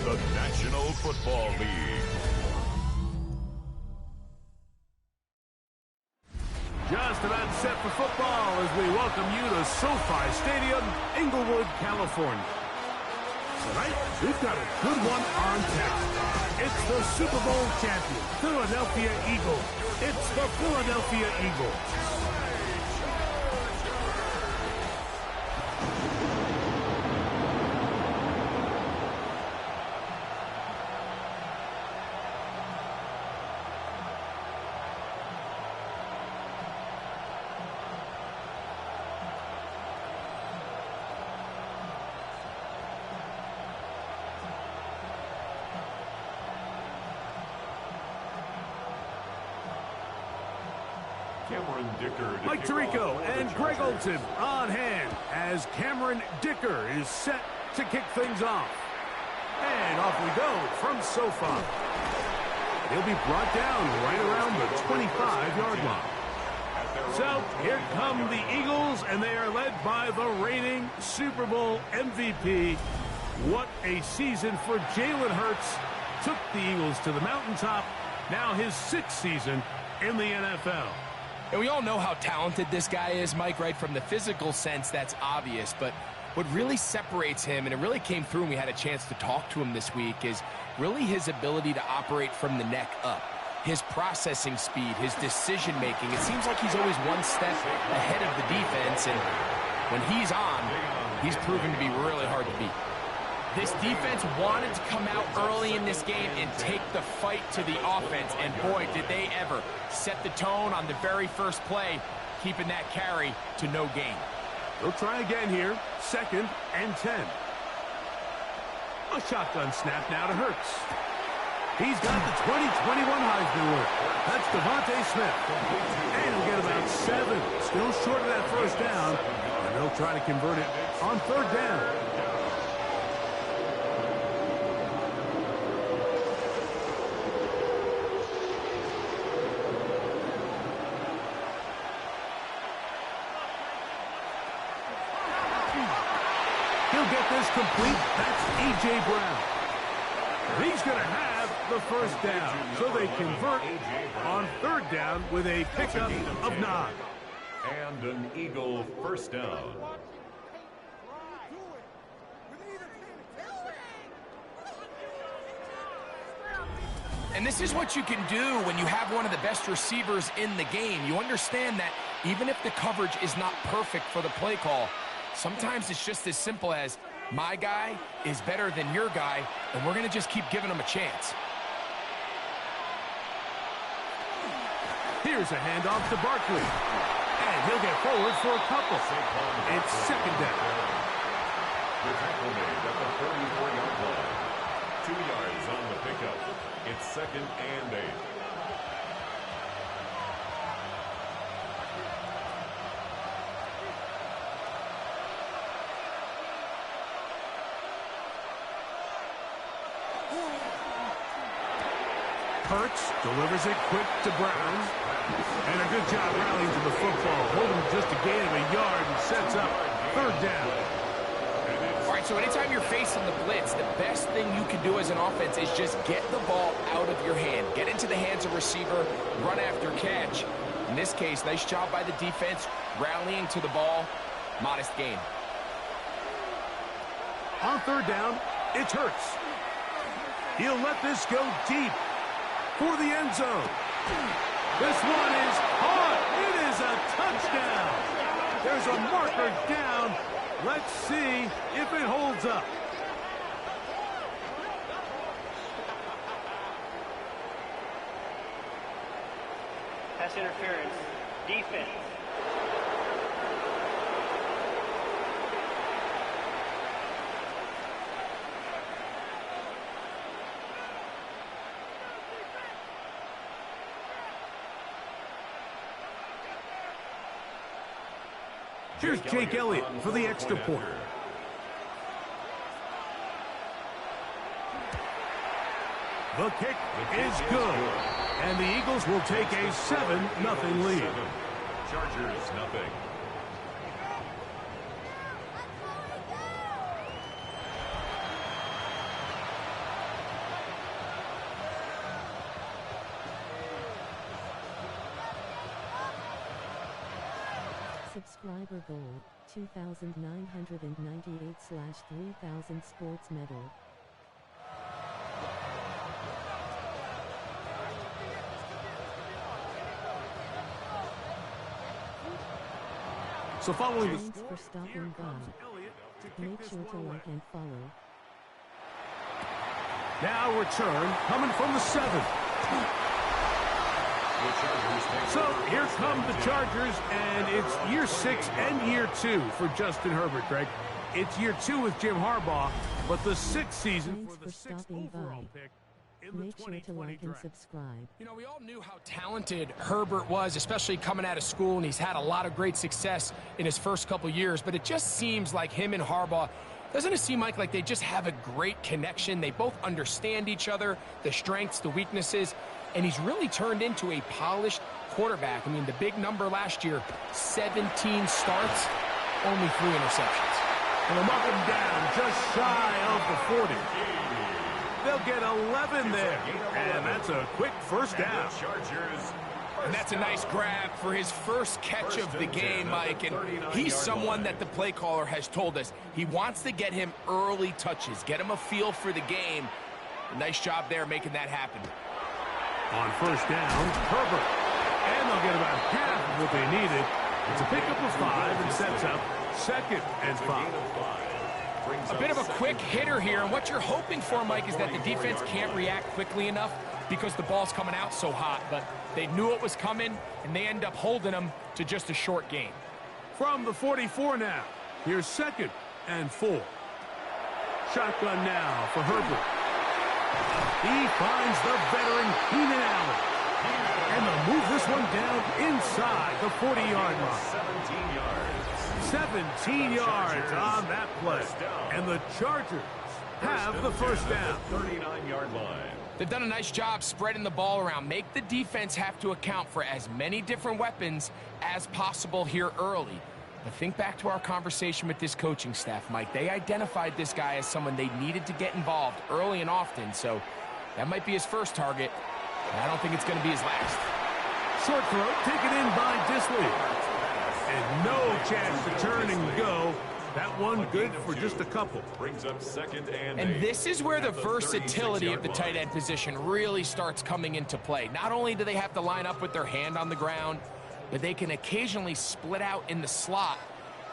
from the National Football League. Just about set for football as we welcome you to SoFi Stadium, Inglewood, California. Tonight, we've got a good one on tap. It's the Super Bowl champion, Philadelphia Eagles. It's the Philadelphia Eagles. Mike Tirico and Greg Olson on hand as Cameron Dicker is set to kick things off. And off we go from SoFi. He'll be brought down right around the 25-yard line. So here come the Eagles, and they are led by the reigning Super Bowl MVP. What a season for Jalen Hurts. Took the Eagles to the mountaintop. Now his 6th season in the NFL. And we all know how talented this guy is, Mike, right? From the physical sense, that's obvious. But what really separates him, and it really came through when we had a chance to talk to him this week, is really his ability to operate from the neck up. His processing speed, his decision-making. It seems like he's always one step ahead of the defense. And when he's on, he's proven to be really hard to beat. This defense wanted to come out early in this game and take the fight to the offense, and boy, did they ever set the tone on the very first play, keeping that carry to no gain. They'll try again here, 2nd and 10. A shotgun snap now to Hurts. He's got the 2021 Heisman winner. That's Devontae Smith. And he'll get about 7. Still short of that first down, and they'll try to convert it on 3rd down. Complete. That's A.J. Brown. He's going to have the first down. So they convert on 3rd down with a pickup of 9. And an Eagle first down. And this is what you can do when you have one of the best receivers in the game. You understand that even if the coverage is not perfect for the play call, sometimes it's just as simple as, my guy is better than your guy, and we're going to just keep giving him a chance. Here's a handoff to Barkley. And he'll get forward for a couple. It's 2nd down. The tackle made at the 34-yard line. 2 yards on the pickup. It's 2nd and 8. Hurts delivers it quick to Brown. And a good job rallying to the football. Holding just a gain of a yard and sets up 3rd down. All right, so anytime you're facing the blitz, the best thing you can do as an offense is just get the ball out of your hand. Get into the hands of receiver, run after catch. In this case, nice job by the defense, rallying to the ball. Modest gain. On 3rd down, it's Hurts. He'll let this go deep for the end zone. This one is caught. It is a touchdown. There's a marker down. Let's see if it holds up. Pass interference. Defense. Here's Jake Elliott for the extra point. The kick is good. And the Eagles will take a 7-0 lead. Chargers, nothing. Subscriber goal, 2,998/3,000 sports medal. So following the Thanks score, for stopping here by. comes Elliott to kick Make this sure to one away. like and follow. Now return coming from the 7. So here come the Chargers, and it's year 6 and year 2 for Justin Herbert, Greg. It's year 2 with Jim Harbaugh, but the 6th season Thanks for the for 6th stopping overall by. pick in the Make sure to 2020 like and draft. subscribe. You know, we all knew how talented Herbert was, especially coming out of school, and he's had a lot of great success in his first couple years, but it just seems like him and Harbaugh, doesn't it seem like they just have a great connection? They both understand each other, the strengths, the weaknesses, and he's really turned into a polished quarterback. I mean, the big number last year, 17 starts, only 3 interceptions. And I'm up and down, just shy of the 40. They'll get 11 there, and that's a quick first down. And that's a nice grab for his first catch of the game, Mike. And he's someone that the play caller has told us he wants to get him early touches, get him a feel for the game. Nice job there making that happen. On first down, Herbert. And they'll get about half of what they needed. It's a pickup of 5 and sets up 2nd and 5. A bit of a quick hitter here, and what you're hoping for, Mike, is that the defense can't react quickly enough because the ball's coming out so hot. But they knew it was coming, and they end up holding them to just a short gain. From the 44 now, here's 2nd and 4. Shotgun now for Herbert. He finds the veteran Keenan Allen. And they'll move this one down inside the 40-yard line. 17 yards on that play. And the Chargers have the first down. 39-yard line. They've done a nice job spreading the ball around. Make the defense have to account for as many different weapons as possible here early. But think back to our conversation with this coaching staff, Mike. They identified this guy as someone they needed to get involved early and often. So that might be his first target. I don't think it's going to be his last. Short throw taken in by Disley. And no chance to turn and go. That one good for just a couple. Brings up 2nd and 8. And this is where the versatility of the tight end position really starts coming into play. Not only do they have to line up with their hand on the ground, but they can occasionally split out in the slot.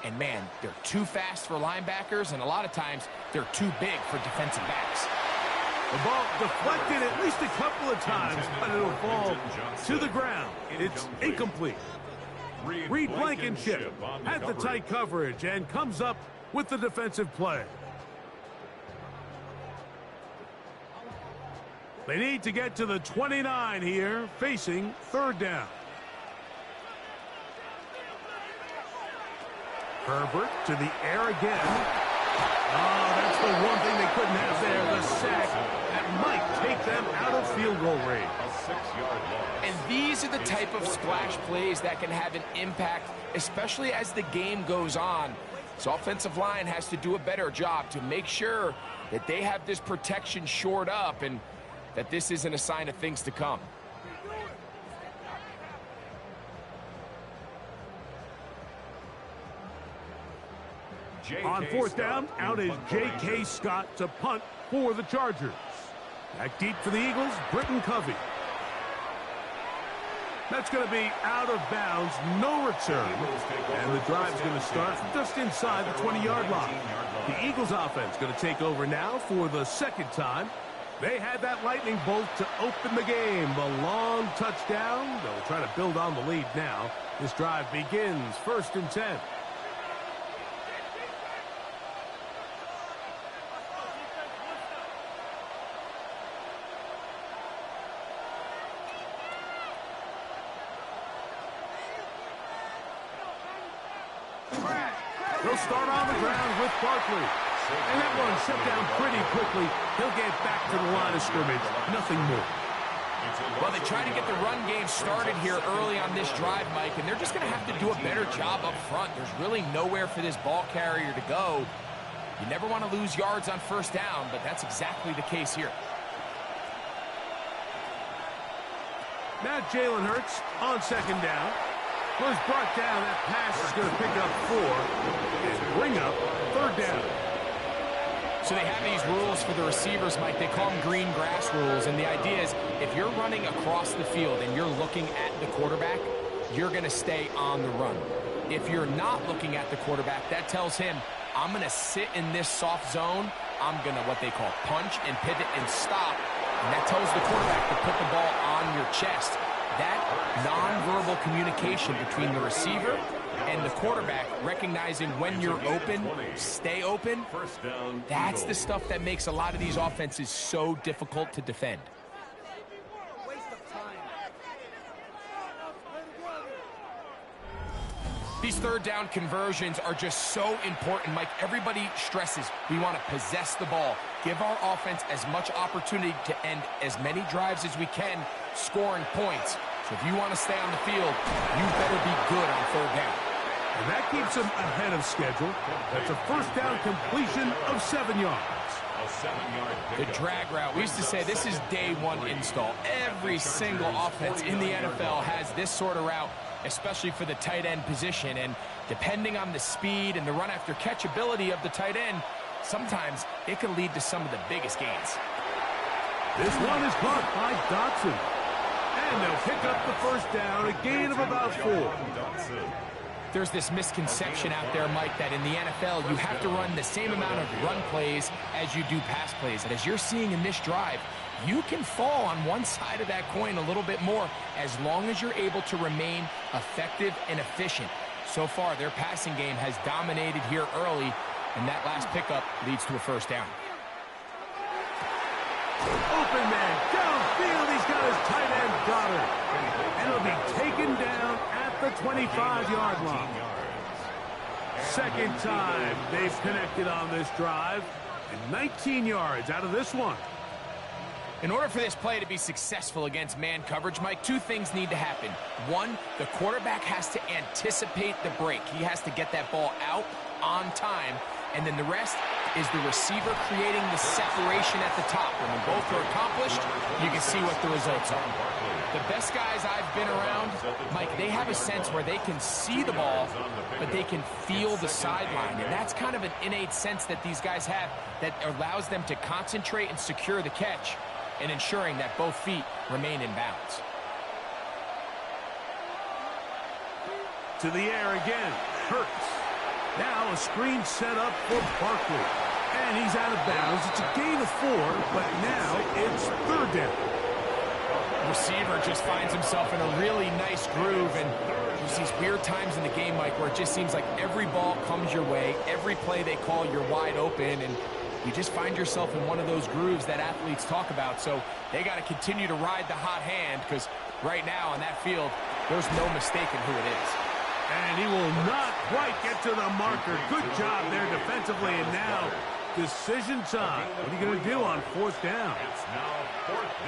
And man, they're too fast for linebackers, and a lot of times they're too big for defensive backs. The ball deflected at least a couple of times, but it'll fall to the ground. It's incomplete. Reed Blankenship had the tight coverage and comes up with the defensive play. They need to get to the 29 here, facing 3rd down. Herbert to the air again. Oh, that's the one thing they couldn't have there, the sack. That might take them out of field goal range. A 6-yard loss. And these are the type of splash plays that can have an impact, especially as the game goes on. So offensive line has to do a better job to make sure that they have this protection shored up and that this isn't a sign of things to come. On 4th down, out is J.K. Scott to punt for the Chargers. Back deep for the Eagles, Britton Covey. That's going to be out of bounds, no return. And the drive's going to start just inside the 20-yard line. The Eagles offense going to take over now for the 2nd time. They had that lightning bolt to open the game. The long touchdown. They'll try to build on the lead now. This drive begins 1st and 10. They'll start on the ground with Barkley. And that one shut down pretty quickly. He'll get back to the line of scrimmage. Nothing more. Well, they try to get the run game started here early on this drive, Mike, and they're just going to have to do a better job up front. There's really nowhere for this ball carrier to go. You never want to lose yards on 1st down, but that's exactly the case here. Now Jalen Hurts on 2nd down. Well, it's brought down. That pass is going to pick up 4 and bring up 3rd down. So they have these rules for the receivers, Mike. They call them green grass rules. And the idea is if you're running across the field and you're looking at the quarterback, you're going to stay on the run. If you're not looking at the quarterback, that tells him, I'm going to sit in this soft zone. I'm going to what they call punch and pivot and stop. And that tells the quarterback to put the ball on your chest. That nonverbal communication between the receiver and the quarterback, recognizing when you're open, stay open, that's the stuff that makes a lot of these offenses so difficult to defend. These 3rd down conversions are just so important, Mike. Everybody stresses we want to possess the ball, give our offense as much opportunity to end as many drives as we can, scoring points. So if you want to stay on the field, you better be good on 3rd down. And that keeps them ahead of schedule. That's a 1st down completion of 7 yards. The drag route. We used to say this is day 1 install. Every single offense in the NFL has this sort of route, especially for the tight end position. And depending on the speed and the run after catch ability of the tight end, sometimes it can lead to some of the biggest gains. This one is caught by Dotson. And they'll pick up the 1st down, a gain of about 4. There's this misconception out there, Mike, that in the NFL you have to run the same amount of run plays as you do pass plays. And as you're seeing in this drive, you can fall on one side of that coin a little bit more as long as you're able to remain effective and efficient. So far, their passing game has dominated here early, and that last pickup leads to a 1st down. Open man, downfield, he's got his tight end Goddard. And it'll be taken down at the 25-yard line. 2nd time they've connected on this drive, and 19 yards out of this one. In order for this play to be successful against man coverage, Mike, 2 things need to happen. 1, the quarterback has to anticipate the break. He has to get that ball out on time. And then the rest is the receiver creating the separation at the top. And when both are accomplished, you can see what the results are. The best guys I've been around, Mike, they have a sense where they can see the ball, but they can feel the sideline. And that's kind of an innate sense that these guys have that allows them to concentrate and secure the catch and ensuring that both feet remain in bounds. To the air again, Hurts. Now a screen set up for Barkley. And he's out of bounds. It's a gain of 4, but now it's 3rd down. Receiver just finds himself in a really nice groove, and there's these weird times in the game, Mike, where it just seems like every ball comes your way, every play they call, you're wide open, and you just find yourself in one of those grooves that athletes talk about. So they got to continue to ride the hot hand, because right now on that field, there's no mistaking who it is. And he will not quite get to the marker. Good job there defensively, and now decision time. What are you going to do on 4th down?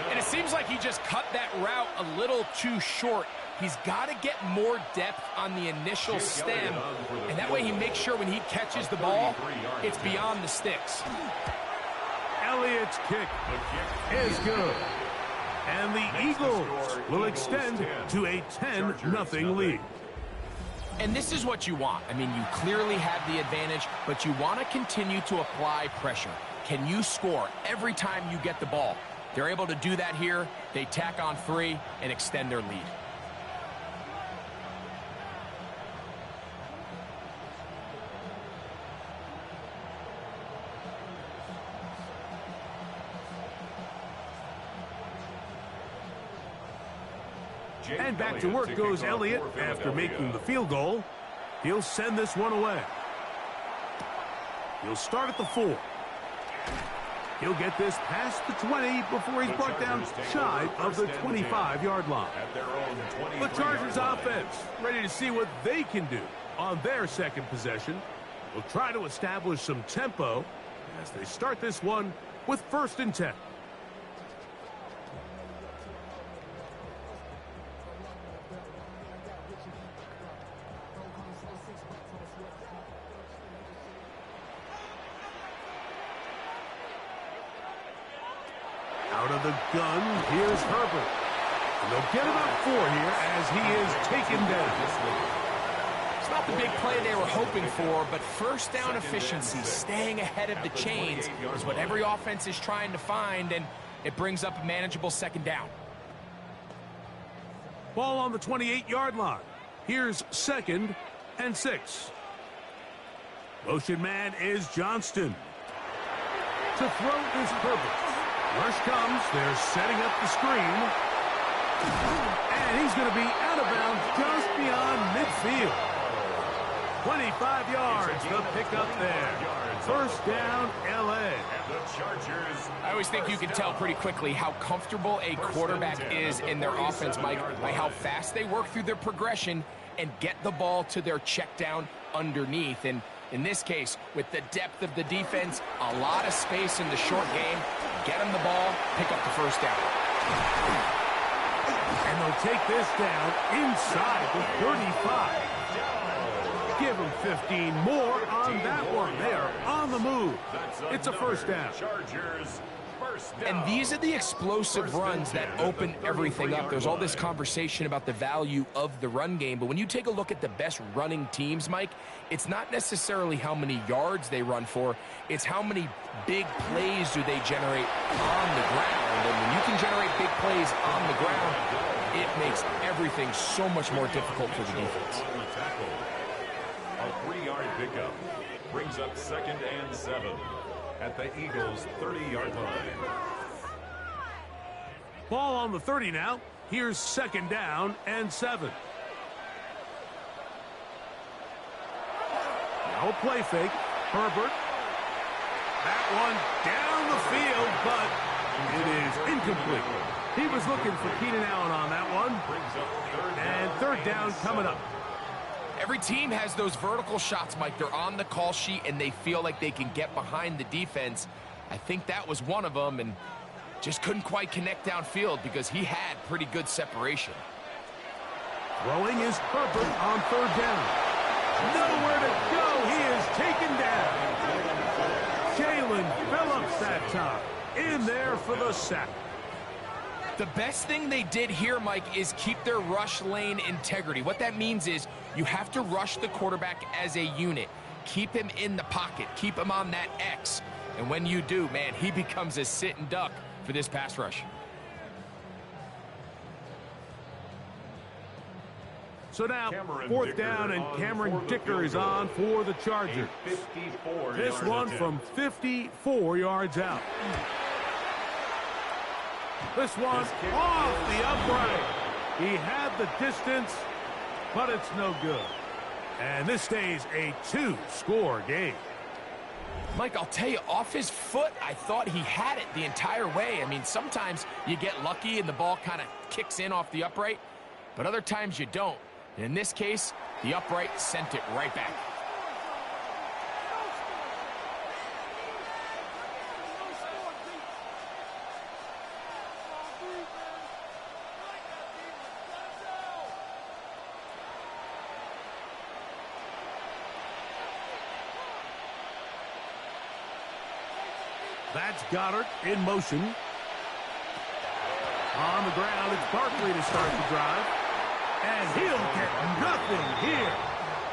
And it seems like he just cut that route a little too short. He's got to get more depth on the initial stem, and that way he makes sure when he catches the ball, it's beyond the sticks. Elliott's kick is good. And the Eagles will extend to a 10-0 lead. And this is what you want. I mean, you clearly have the advantage, but you want to continue to apply pressure. Can you score every time you get the ball? They're able to do that here. They tack on 3 and extend their lead. And back to work goes Elliott after making the field goal. He'll send this one away. He'll start at the 4. He'll get this past the 20 before he's brought down shy of the 25-yard line. The Chargers offense ready to see what they can do on their 2nd possession. Will try to establish some tempo as they start this one with 1st and 10. Out of the gun, here's Herbert. And they'll get about 4 here as he is taken down. It's not the big play they were hoping for, but first down efficiency, staying ahead of the chains, is what every offense is trying to find, and it brings up a manageable second down. Ball on the 28-yard line. Here's 2nd and 6. Motion man is Johnston. To throw is Herbert. Rush comes. They're setting up the screen. And he's going to be out of bounds just beyond midfield. 25 yards, the pickup there. First down, L.A. I always think you can tell pretty quickly how comfortable a quarterback is in their offense, Mike, by how fast they work through their progression and get the ball to their check down underneath. And in this case, with the depth of the defense, a lot of space in the short game, get them the ball, pick up the first down. And they'll take this down inside the 35. Give them 15 more on that one. They are on the move. It's a first down. And these are the explosive runs that open everything up. There's all this conversation about the value of the run game, but when you take a look at the best running teams, Mike, it's not necessarily how many yards they run for, it's how many big plays do they generate on the ground. And when you can generate big plays on the ground, it makes everything so much more difficult for the defense. A 3-yard pickup brings up 2nd and 7 at the Eagles' 30-yard line. Ball on the 30 now. Here's 2nd down and 7. Now a play fake. Herbert. That one down the field, but it is incomplete. He was looking for Keenan Allen on that one. And 3rd down coming up. Every team has those vertical shots, Mike. They're on the call sheet, and they feel like they can get behind the defense. I think that was one of them, and just couldn't quite connect downfield because he had pretty good separation. Throwing is Herbert on 3rd down. Nowhere to go. He is taken down. Jalen Phillips that time. In there for the sack. The best thing they did here, Mike, is keep their rush lane integrity. What that means is you have to rush the quarterback as a unit. Keep him in the pocket. Keep him on that X. And when you do, man, he becomes a sitting duck for this pass rush. So now, 4th down, and Cameron Dicker is on for the Chargers. This one from 54 yards out. This one off the upright. He had the distance, but it's no good. And this stays a 2-score game. Mike, I'll tell you, off his foot, I thought he had it the entire way. I mean, sometimes you get lucky and the ball kind of kicks in off the upright, but other times you don't. And in this case, the upright sent it right back. That's Goddard in motion. On the ground, it's Barkley to start the drive. And he'll get nothing here.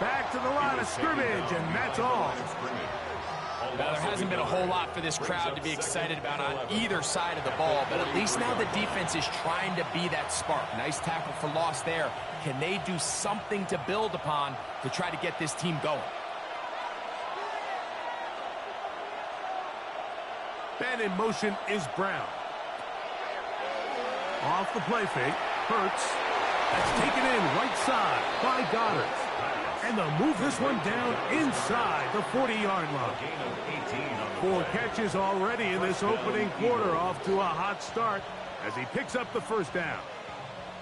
Back to the line of scrimmage, and that's all. Now, there hasn't been a whole lot for this crowd to be excited about on either side of the ball, but at least now the defense is trying to be that spark. Nice tackle for loss there. Can they do something to build upon to try to get this team going? And in motion is Brown. Off the play fake, Hurts. That's taken in right side by Goddard. And they'll move this one down inside the 40-yard line. 4 catches already in this opening quarter, off to a hot start as he picks up the first down.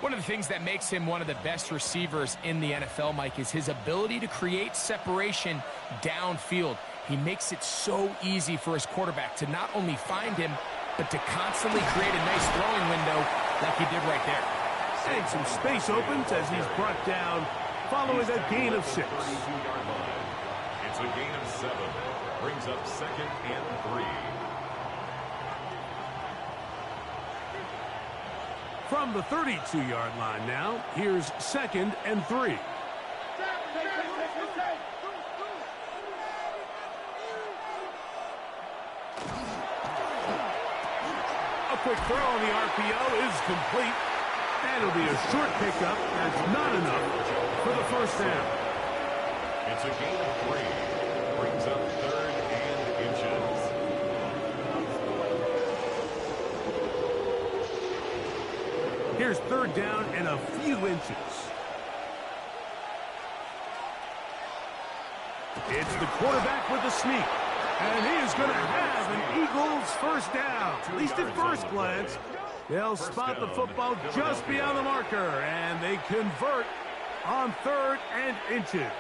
One of the things that makes him one of the best receivers in the NFL, Mike, is his ability to create separation downfield. He makes it so easy for his quarterback to not only find him, but to constantly create a nice throwing window like he did right there. And some space opens as he's brought down following a gain of 6. It's a gain of 7. Brings up 2nd and 3. From the 32-yard line now, here's 2nd and 3. A quick throw on the RPO is complete. And it'll be a short pickup. That's not enough for the first down. It's a gain of 3. Brings up 3rd and inches. Here's 3rd down and a few inches. It's the quarterback with the sneak. And he is going to have an Eagles first down. At least at first glance. They'll spot the football just beyond the marker. And they convert on 3rd and inches.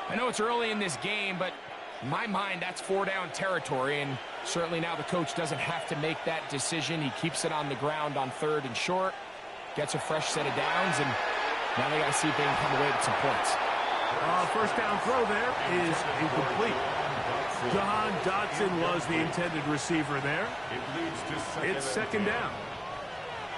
I know it's early in this game, but in my mind, that's 4-down territory. And certainly now the coach doesn't have to make that decision. He keeps it on the ground on 3rd and short. Gets a fresh set of downs. And now they got to see if they can come away with some points. First down throw there is incomplete. John Dotson was the intended receiver there. It's 2nd down.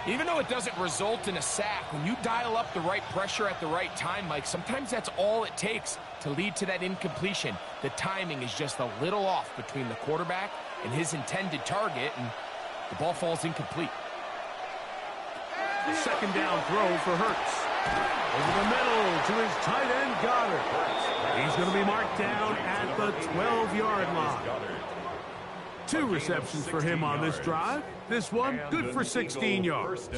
Even though it doesn't result in a sack, when you dial up the right pressure at the right time, Mike, sometimes that's all it takes to lead to that incompletion. The timing is just a little off between the quarterback and his intended target, and the ball falls incomplete. A 2nd down throw for Hurts. Over the middle to his tight end, Goddard. He's going to be marked down at the 12-yard line. 2 receptions for him on this drive. This one good for 16 yards.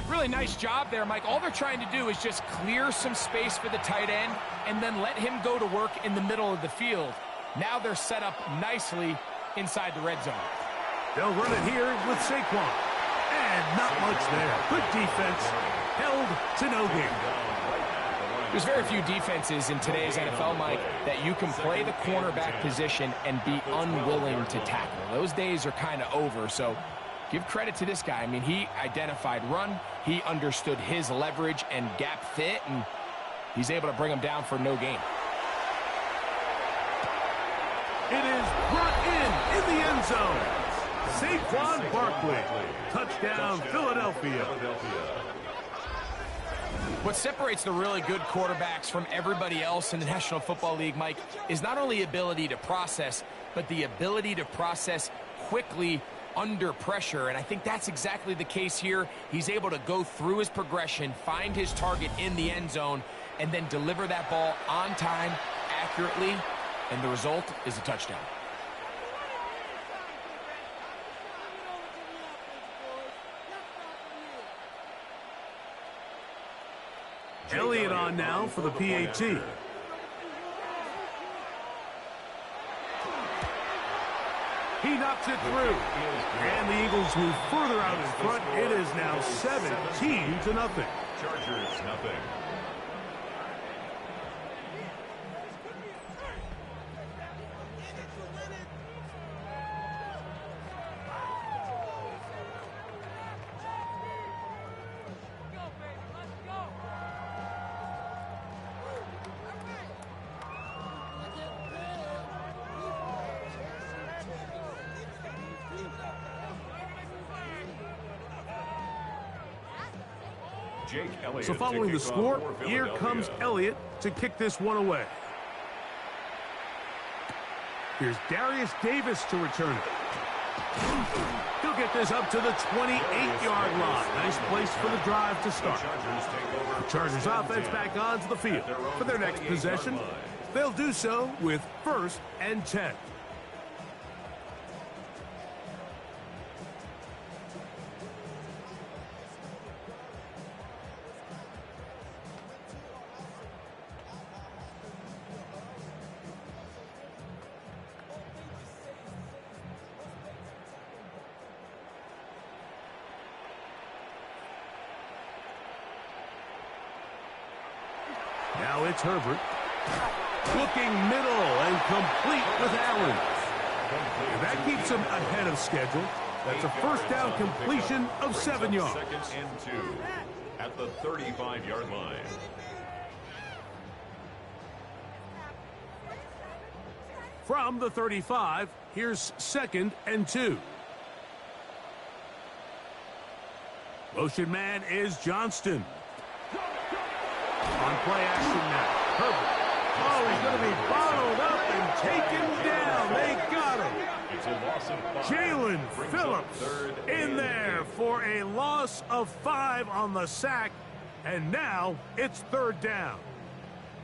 Really nice job there, Mike. All they're trying to do is just clear some space for the tight end and then let him go to work in the middle of the field. Now they're set up nicely inside the red zone. They'll run it here with Saquon. And not much there. Good defense. Held to no gain. There's very few defenses in today's NFL, Mike, that you can play the cornerback position and be unwilling to tackle. Those days are kind of over, so give credit to this guy. I mean, he identified run, he understood his leverage and gap fit, and he's able to bring him down for no gain. It is brought in the end zone. Saquon Barkley. Touchdown, Philadelphia. What separates the really good quarterbacks from everybody else in the National Football League, Mike, is not only ability to process, but the ability to process quickly under pressure. And I think that's exactly the case here. He's able to go through his progression, find his target in the end zone, and then deliver that ball on time, accurately, and the result is a touchdown. Elliott on now for the PAT. He knocks it through. And the Eagles move further out in front. It is now 17-0. Chargers, nothing. So following the score, here comes Elliott to kick this one away. Here's Darius Davis to return it. He'll get this up to the 28-yard line. Nice place for the drive to start. The Chargers offense back onto the field for their next possession. They'll do so with 1st and 10. Now it's Herbert. Looking middle and complete with Allen. And that keeps him ahead of schedule. That's a first down completion of 7 yards. 2nd and 2 at the 35-yard line. From the 35, here's 2nd and 2. Motion man is Johnston. On play action now, Herbert. Oh, he's going to be bottled up and taken down. They got him. It's a loss of 5. Jalen Brings Phillips up 3rd in and there 8. for a loss of 5 on the sack. And now it's 3rd down.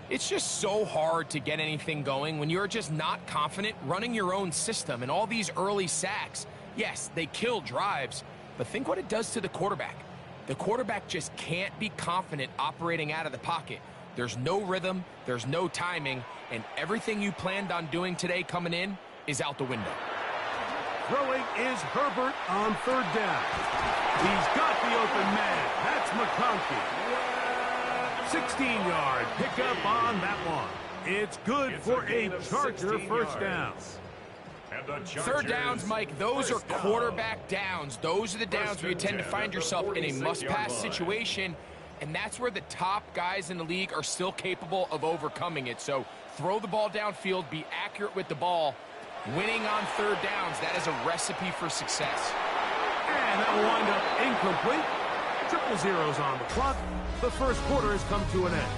It's just so hard to get anything going when you're just not confident running your own system. And all these early sacks, yes, they kill drives, but think what it does to the quarterback. The quarterback just can't be confident operating out of the pocket. There's no rhythm, there's no timing, and everything you planned on doing today coming in is out the window. Throwing is Herbert on 3rd down. He's got the open man. That's McConkey. 16-yard pickup on that one. It's good for a Charger first down. Third downs, Mike, those are quarterback downs. Those are the downs where you tend to find yourself in a must-pass situation, and that's where the top guys in the league are still capable of overcoming it. So throw the ball downfield, be accurate with the ball. Winning on 3rd downs, that is a recipe for success. And that will wind up incomplete. 0-0 on the clock. The first quarter has come to an end.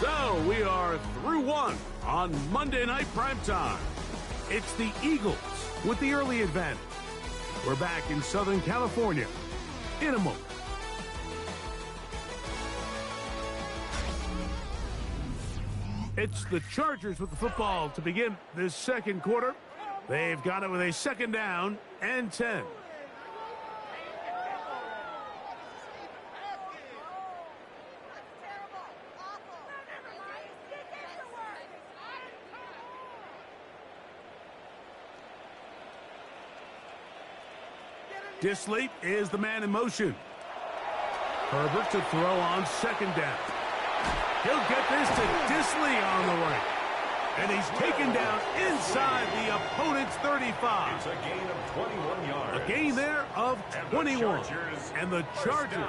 So we are through 1 on Monday Night Primetime. It's the Eagles with the early advantage. We're back in Southern California in a moment. It's the Chargers with the football to begin this second quarter. They've got it with a 2nd down and 10. Disley is the man in motion. Herbert to throw on 2nd down. He'll get this to Disley on the right. And he's taken down inside the opponent's 35. It's a gain of 21 yards. A gain there of 21. And the Chargers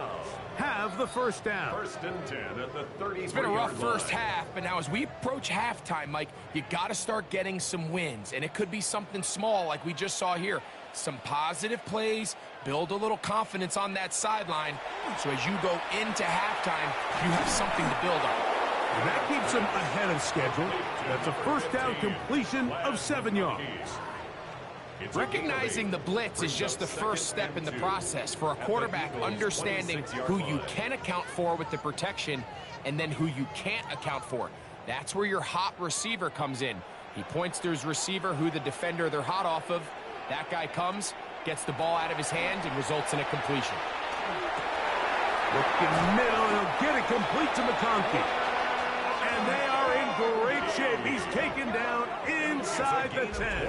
have the first down. 1st and 10 at the 33-yard line. It's been a rough first half, but now as we approach halftime, Mike, you got to start getting some wins. And it could be something small like we just saw here. Some positive plays, build a little confidence on that sideline. So as you go into halftime, you have something to build on. And that keeps him ahead of schedule. That's a first down completion of 7 yards. Recognizing the blitz is just the first step in the process for a quarterback, understanding who you can account for with the protection and then who you can't account for. That's where your hot receiver comes in. He points to his receiver, who the defender they're hot off of. That guy comes, gets the ball out of his hand, and results in a completion. Looking middle, and he'll get it complete to McConkey. And they are in great shape. He's taken down inside the 10.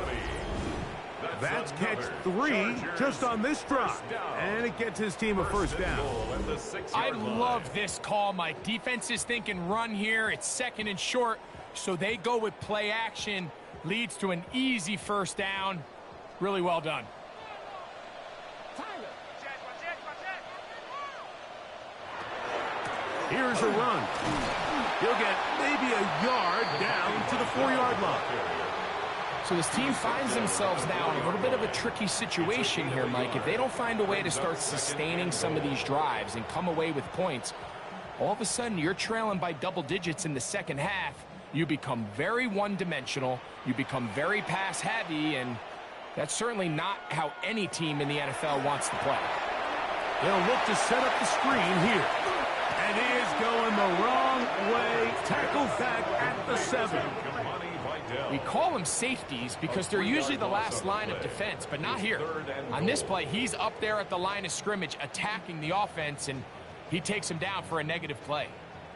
That's catch 3 just on this drive. And it gets his team a first down. I love this call, Mike. Defense is thinking run here. It's 2nd and short, so they go with play action. Leads to an easy first down. Really well done. Here's a run. He'll get maybe a yard down to the 4-yard line. So this team finds themselves now in a little bit of a tricky situation here, Mike. If they don't find a way to start sustaining some of these drives and come away with points, all of a sudden you're trailing by double digits in the second half. You become very one-dimensional. You become very pass-heavy, and that's certainly not how any team in the NFL wants to play. They'll look to set up the screen here. And he is going the wrong way. Tackled back at the 7. We call them safeties because they're usually the last line of defense, but not here. On this play, he's up there at the line of scrimmage attacking the offense, and he takes him down for a negative play.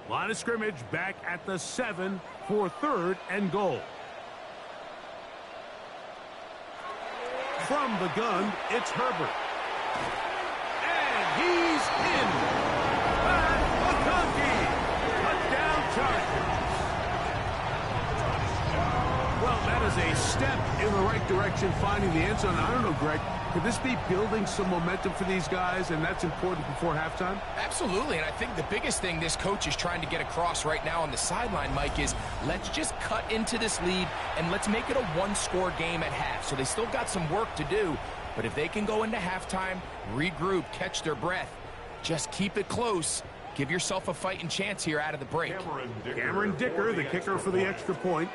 Line of scrimmage back at the 7 for 3rd and goal. From the gun, it's Herbert. And he's in. McConkey. Touchdown Chargers. Well, that is a step in the right direction, finding the end zone. I don't know, Greg, could this be building some momentum for these guys, and that's important before halftime? Absolutely, and I think the biggest thing this coach is trying to get across right now on the sideline, Mike, is let's just cut into this lead and let's make it a one-score game at half. So they still got some work to do, but if they can go into halftime, regroup, catch their breath, just keep it close, give yourself a fighting chance here out of the break. Cameron Dicker, the kicker for the extra point.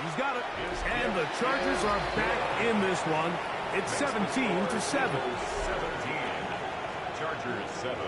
He's got it. And the Chargers are back in this one. It's 17-7. 17. Chargers 7.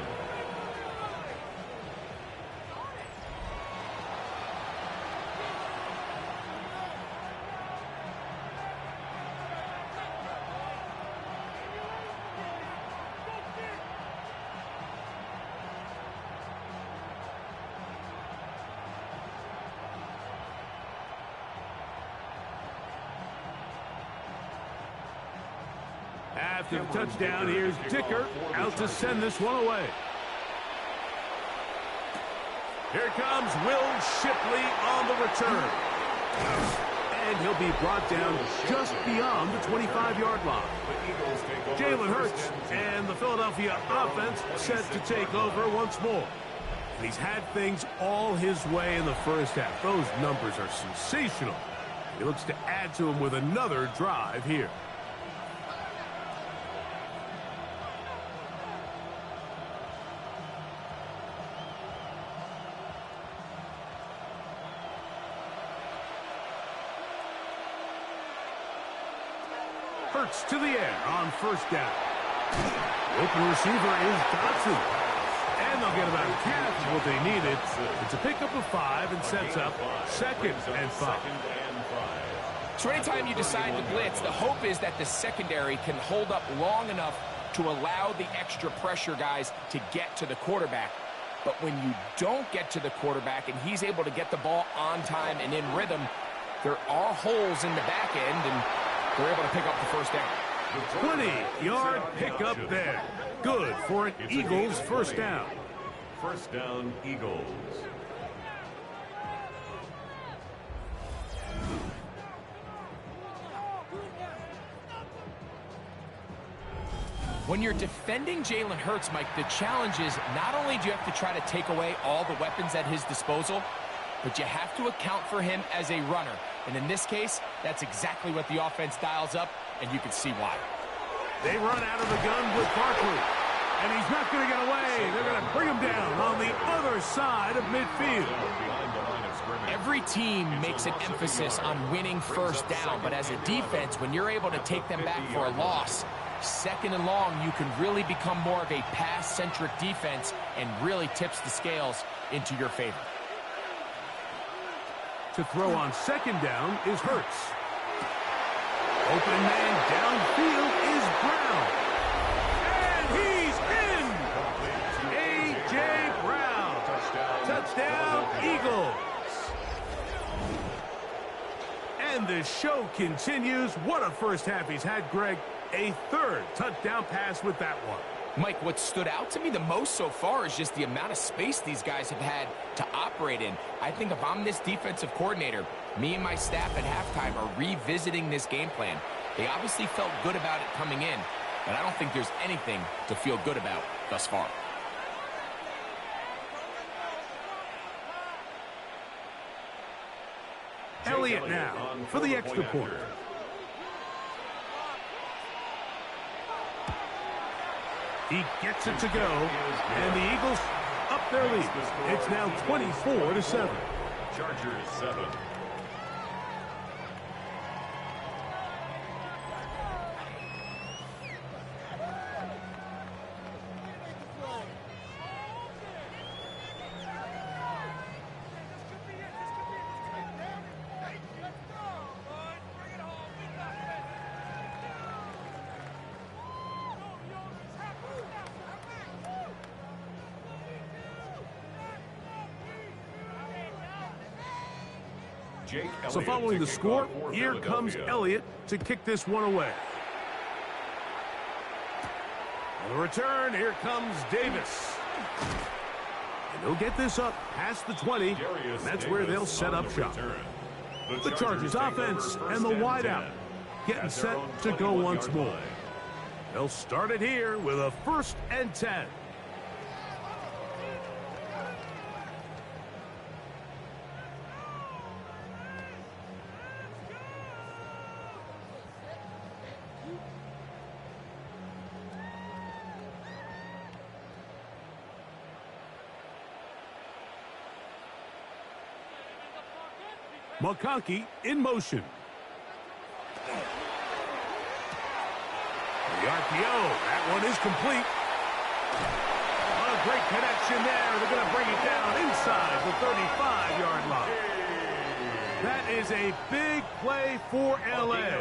After the touchdown, here's Dicker out to send this one away. Here comes Will Shipley on the return. And he'll be brought down just beyond the 25-yard line. Jalen Hurts and the Philadelphia offense set to take over once more. And he's had things all his way in the first half. Those numbers are sensational. He looks to add to them with another drive here. Hurts to the air on first down. The open receiver is Dotson. And they'll get about half of what they needed. It's a pickup of 5 and sets up 2nd and 5. So anytime you decide to blitz, the hope is that the secondary can hold up long enough to allow the extra pressure guys to get to the quarterback. But when you don't get to the quarterback and he's able to get the ball on time and in rhythm, there are holes in the back end, and they're able to pick up the first down. 20-yard pickup there. Good for an Eagles first down. First down, Eagles. When you're defending Jalen Hurts, Mike, the challenge is not only do you have to try to take away all the weapons at his disposal, but you have to account for him as a runner. And in this case, that's exactly what the offense dials up, and you can see why. They run out of the gun with Barkley. And he's not going to get away. They're going to bring him down on the other side of midfield. Every team makes an emphasis on winning first down, but as a defense, when you're able to take them back for a loss, 2nd and long, you can really become more of a pass-centric defense and really tips the scales into your favor. To throw on 2nd down is Hurts. Open man downfield is Brown. And he's in! A.J. Brown. Touchdown, Eagles. And the show continues. What a first half he's had, Greg. A 3rd touchdown pass with that one. Mike, what stood out to me the most so far is just the amount of space these guys have had to operate in. I think if I'm this defensive coordinator, me and my staff at halftime are revisiting this game plan. They obviously felt good about it coming in, but I don't think there's anything to feel good about thus far. Elliott now for the extra point. He gets it to go, and the Eagles up their lead. It's now 24-7. Chargers 7. So following the score, here comes Elliott to kick this one away. On the return, here comes Davis. And they'll get this up past the 20, and that's where they'll set up shop. The Chargers offense and the wideout getting set to go once more. They'll start it here with a 1st and 10. McConkey in motion. The RPO, that one is complete. A great connection there. They're going to bring it down inside the 35-yard line. That is a big play for L.A.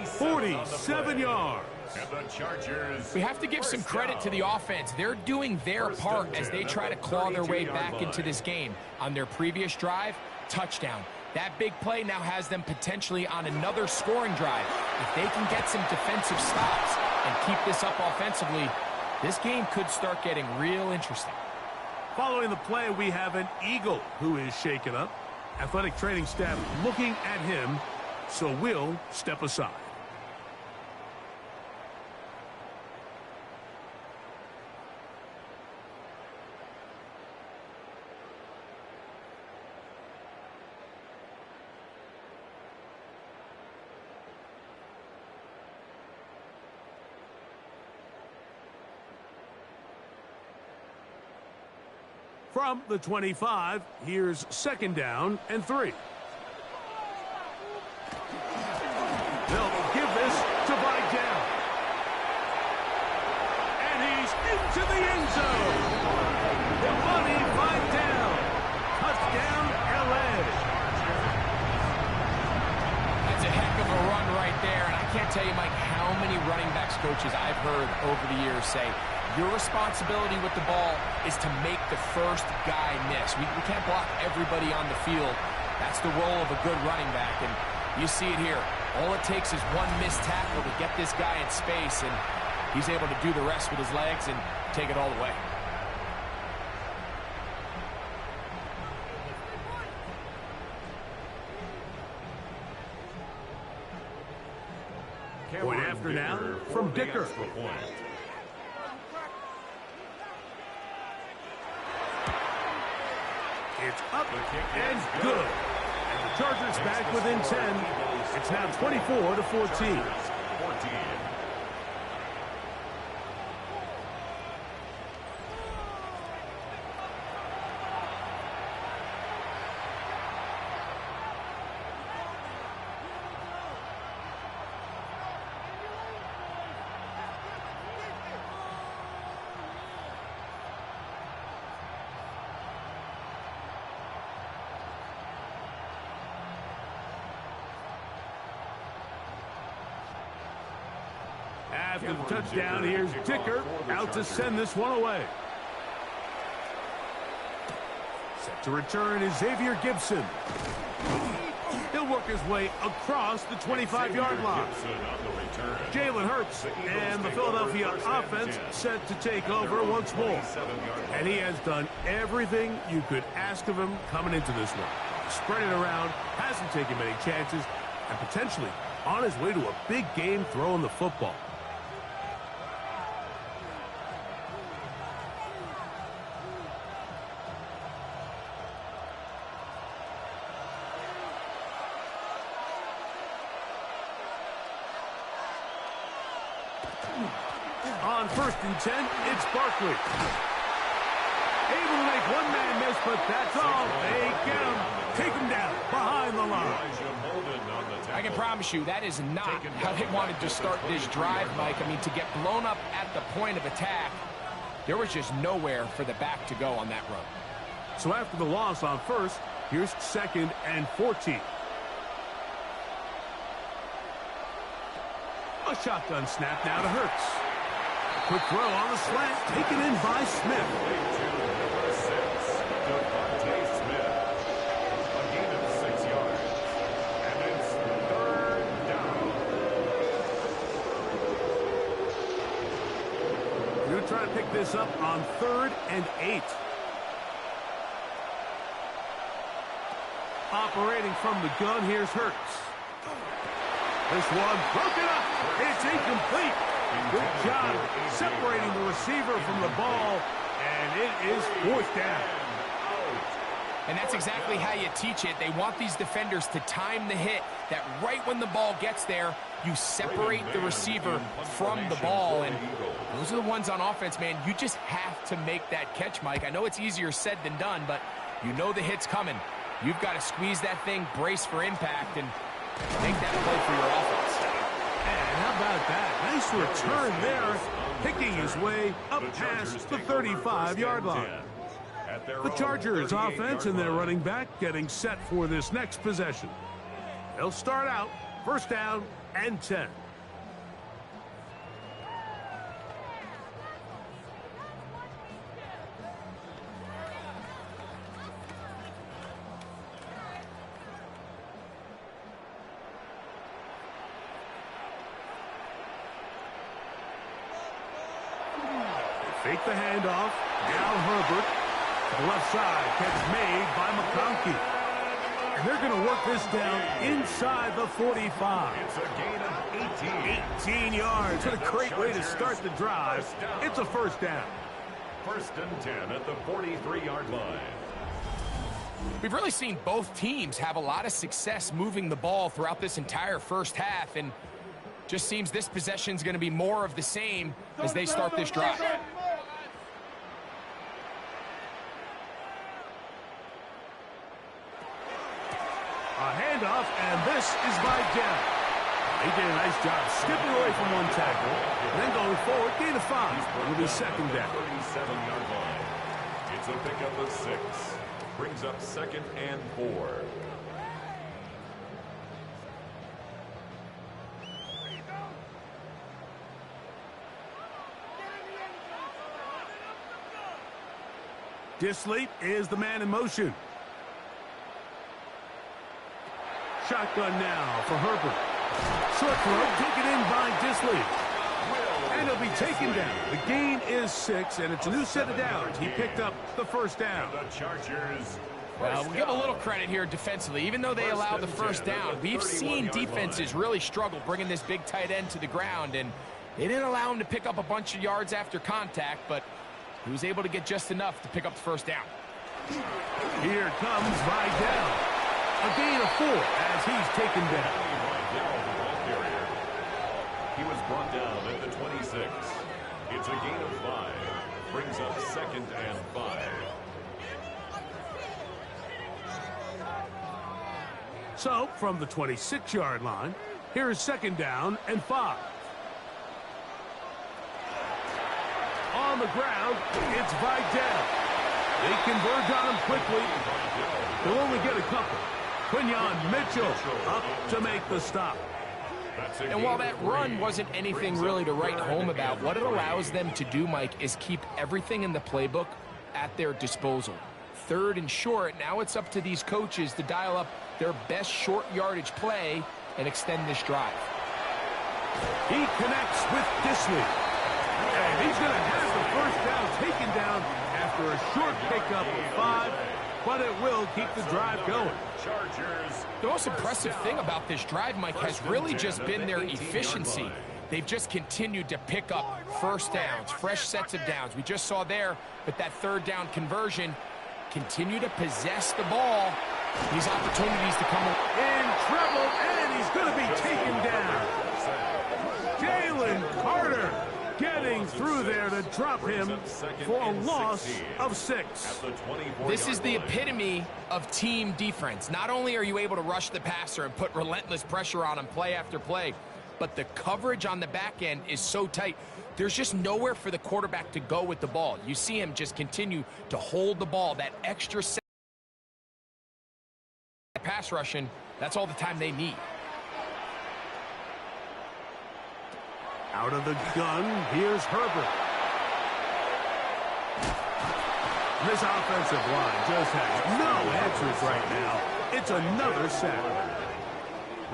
47 yards. And the Chargers. We have to give some credit to the offense. They're doing their part as they try to claw their way back into this game. On their previous drive, touchdown. That big play now has them potentially on another scoring drive. If they can get some defensive stops and keep this up offensively, this game could start getting real interesting. Following the play, we have an Eagle who is shaken up. Athletic training staff looking at him, so we'll step aside. From the 25, here's 2nd down and 3. They'll give this to Vidal. And he's into the end zone. Money Vidal. Touchdown, L.A. That's a heck of a run right there. And I can't tell you, Mike, how many running backs coaches I've heard over the years say, your responsibility with the ball is to make the first guy miss. We can't block everybody on the field. That's the role of a good running back, and you see it here. All it takes is one missed tackle to get this guy in space, and he's able to do the rest with his legs and take it all the way. Point after now from Dicker. It's up and good. And the Chargers back within 10. It's now 24-14. After the touchdown, here's Dicker out to send this one away. Set to return is Xavier Gibson. He'll work his way across the 25-yard line. Jalen Hurts and the Philadelphia offense set to take over once more. And he has done everything you could ask of him coming into this one. Spread it around, hasn't taken many chances, and potentially on his way to a big game throwing the football. On 1st and 10, it's Barkley. Able to make one man miss, but that's all. They get him, take him down behind the line. I can promise you that is not how they wanted to start this drive, Mike. I mean, to get blown up at the point of attack, there was just nowhere for the back to go on that run. So after the loss on 1st, here's 2nd and 14. A shotgun snap now to Hurts. Quick throw on the slant, taken in by Smith. A gain of 6 yards. And it's 3rd down. We're going to try to pick this up on 3rd and 8. Operating from the gun, here's Hurts. This one broken up. It's incomplete. Good job separating the receiver from the ball, and it is fourth down. And that's exactly how you teach it. They want these defenders to time the hit, that right when the ball gets there, you separate the receiver from the ball. And those are the ones on offense, man. You just have to make that catch, Mike. I know it's easier said than done, but you know the hit's coming. You've got to squeeze that thing, brace for impact, and make that play for your offense. And how about that? Nice return there, picking his way up past the 35-yard line. The Chargers offense and their running back getting set for this next possession. They'll start out first down and 10. Fake the handoff. Now Herbert. The left side, catch made by McConkey. And they're going to work this down inside the 45. It's a gain of 18 yards. What a great way to start the drive. It's a first down. First and 10 at the 43-yard line. We've really seen both teams have a lot of success moving the ball throughout this entire first half, and just seems this possession is going to be more of the same as they start this drive. A handoff, and this is by Dell. He did a nice job skipping away from one tackle, and then going forward, gain of 5. It'll be second down. 37-yard line. It's a pickup of 6. Brings up second and 4. Disley is the man in motion. Shotgun now for Herbert. Short throw taken in by Disley. And he'll be taken down. The gain is 6, and it's a new set of downs. He picked up the first down. The Chargers. Well, we'll give a little credit here defensively. Even though they allowed the first down, we've seen defenses really struggle bringing this big tight end to the ground, and they didn't allow him to pick up a bunch of yards after contact, but he was able to get just enough to pick up the first down. Here comes Vidal. A gain of 4 as he's taken down. He was brought down at the 26. It's a gain of 5. Brings up second and 5. So, from the 26-yard line, here is second down and 5. On the ground, it's Vidal. They converge on him quickly. They'll only get a couple. Quinyon Mitchell up to make the stop. And while that run wasn't anything really to write home about, what it allows them to do, Mike, is keep everything in the playbook at their disposal. Third and short, now it's up to these coaches to dial up their best short yardage play and extend this drive. He connects with Disley. And he's going to have the first down taken down after a short pickup of 5, but it will keep the drive going. The most impressive thing about this drive, Mike, has really just been their efficiency. They've just continued to pick up first downs, fresh sets of downs. We just saw there with that third down conversion, continue to possess the ball. These opportunities to come in trouble, and he's going to be taken down. Jalen Carter getting through there to drop him for a loss of 6. This is the epitome of team defense. Not only are you able to rush the passer and put relentless pressure on him play after play, but the coverage on the back end is so tight. There's just nowhere for the quarterback to go with the ball. You see him just continue to hold the ball, that extra set pass rushing, that's all the time they need. Out of the gun, here's Herbert. This offensive line just has no answers right now. It's another sack.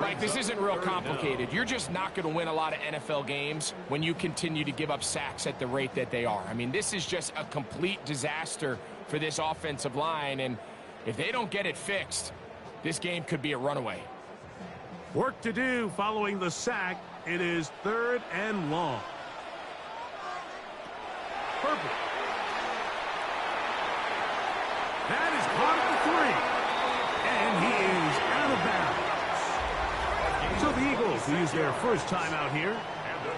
Mike, this isn't real complicated. You're just not going to win a lot of NFL games when you continue to give up sacks at the rate that they are. I mean, this is just a complete disaster for this offensive line, and if they don't get it fixed, This game could be a runaway. Work to do following the sack. It is 3rd and long. Purple. That is caught at the 3. And he is out of bounds. So the Eagles use their first time out here.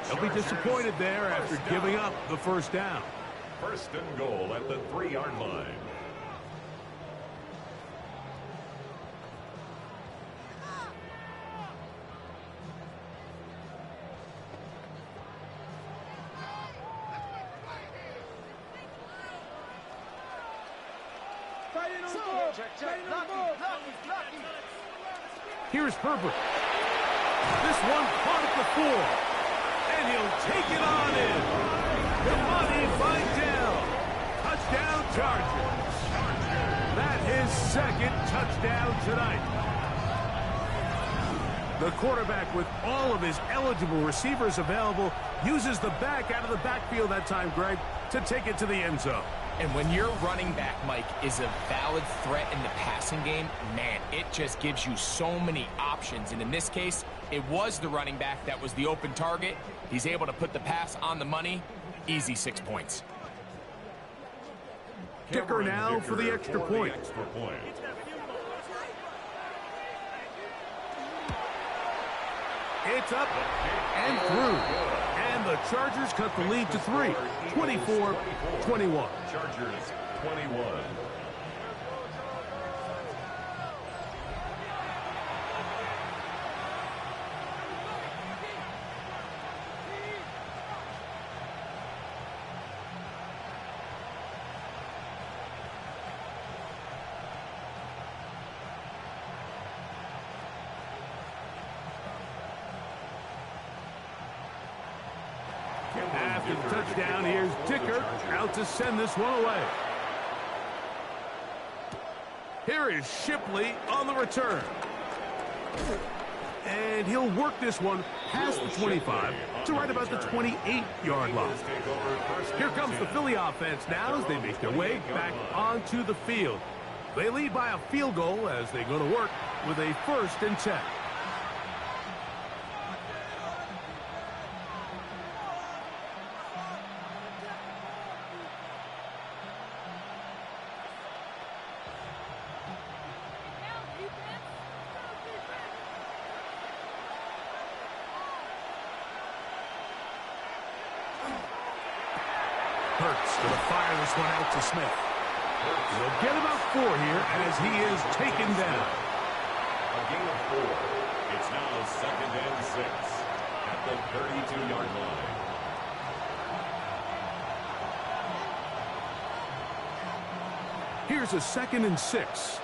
They'll be disappointed there after giving up the first down. 1st and goal at the 3-yard line. Here's Herbert. This one caught at the 4. And he'll take it on in. Money Vidal. Touchdown Chargers. That is 2nd touchdown tonight. The quarterback, with all of his eligible receivers available, uses the back out of the backfield that time, Greg, to take it to the end zone. And when your running back, Mike, is a valid threat in the passing game, man, it just gives you so many options. And in this case, it was the running back that was the open target. He's able to put the pass on the money. Easy 6 points. Dicker now for the extra point. It's up and through. And the Chargers cut the lead to 3. 24-21. Chargers 21. After the touchdown, here's Dicker out to send this one away. Here is Shipley on the return. And he'll work this one past the 25 to right about the 28-yard line. Here comes the Philly offense now as they make their way back onto the field. They lead by a field goal as they go to work with a 1st and 10. Hurts going to fire this one out to Smith. He'll get about 4 here as he is taken down. A gain of 4. It's now 2nd and 6 at the 32-yard line. Here's a 2nd and 6.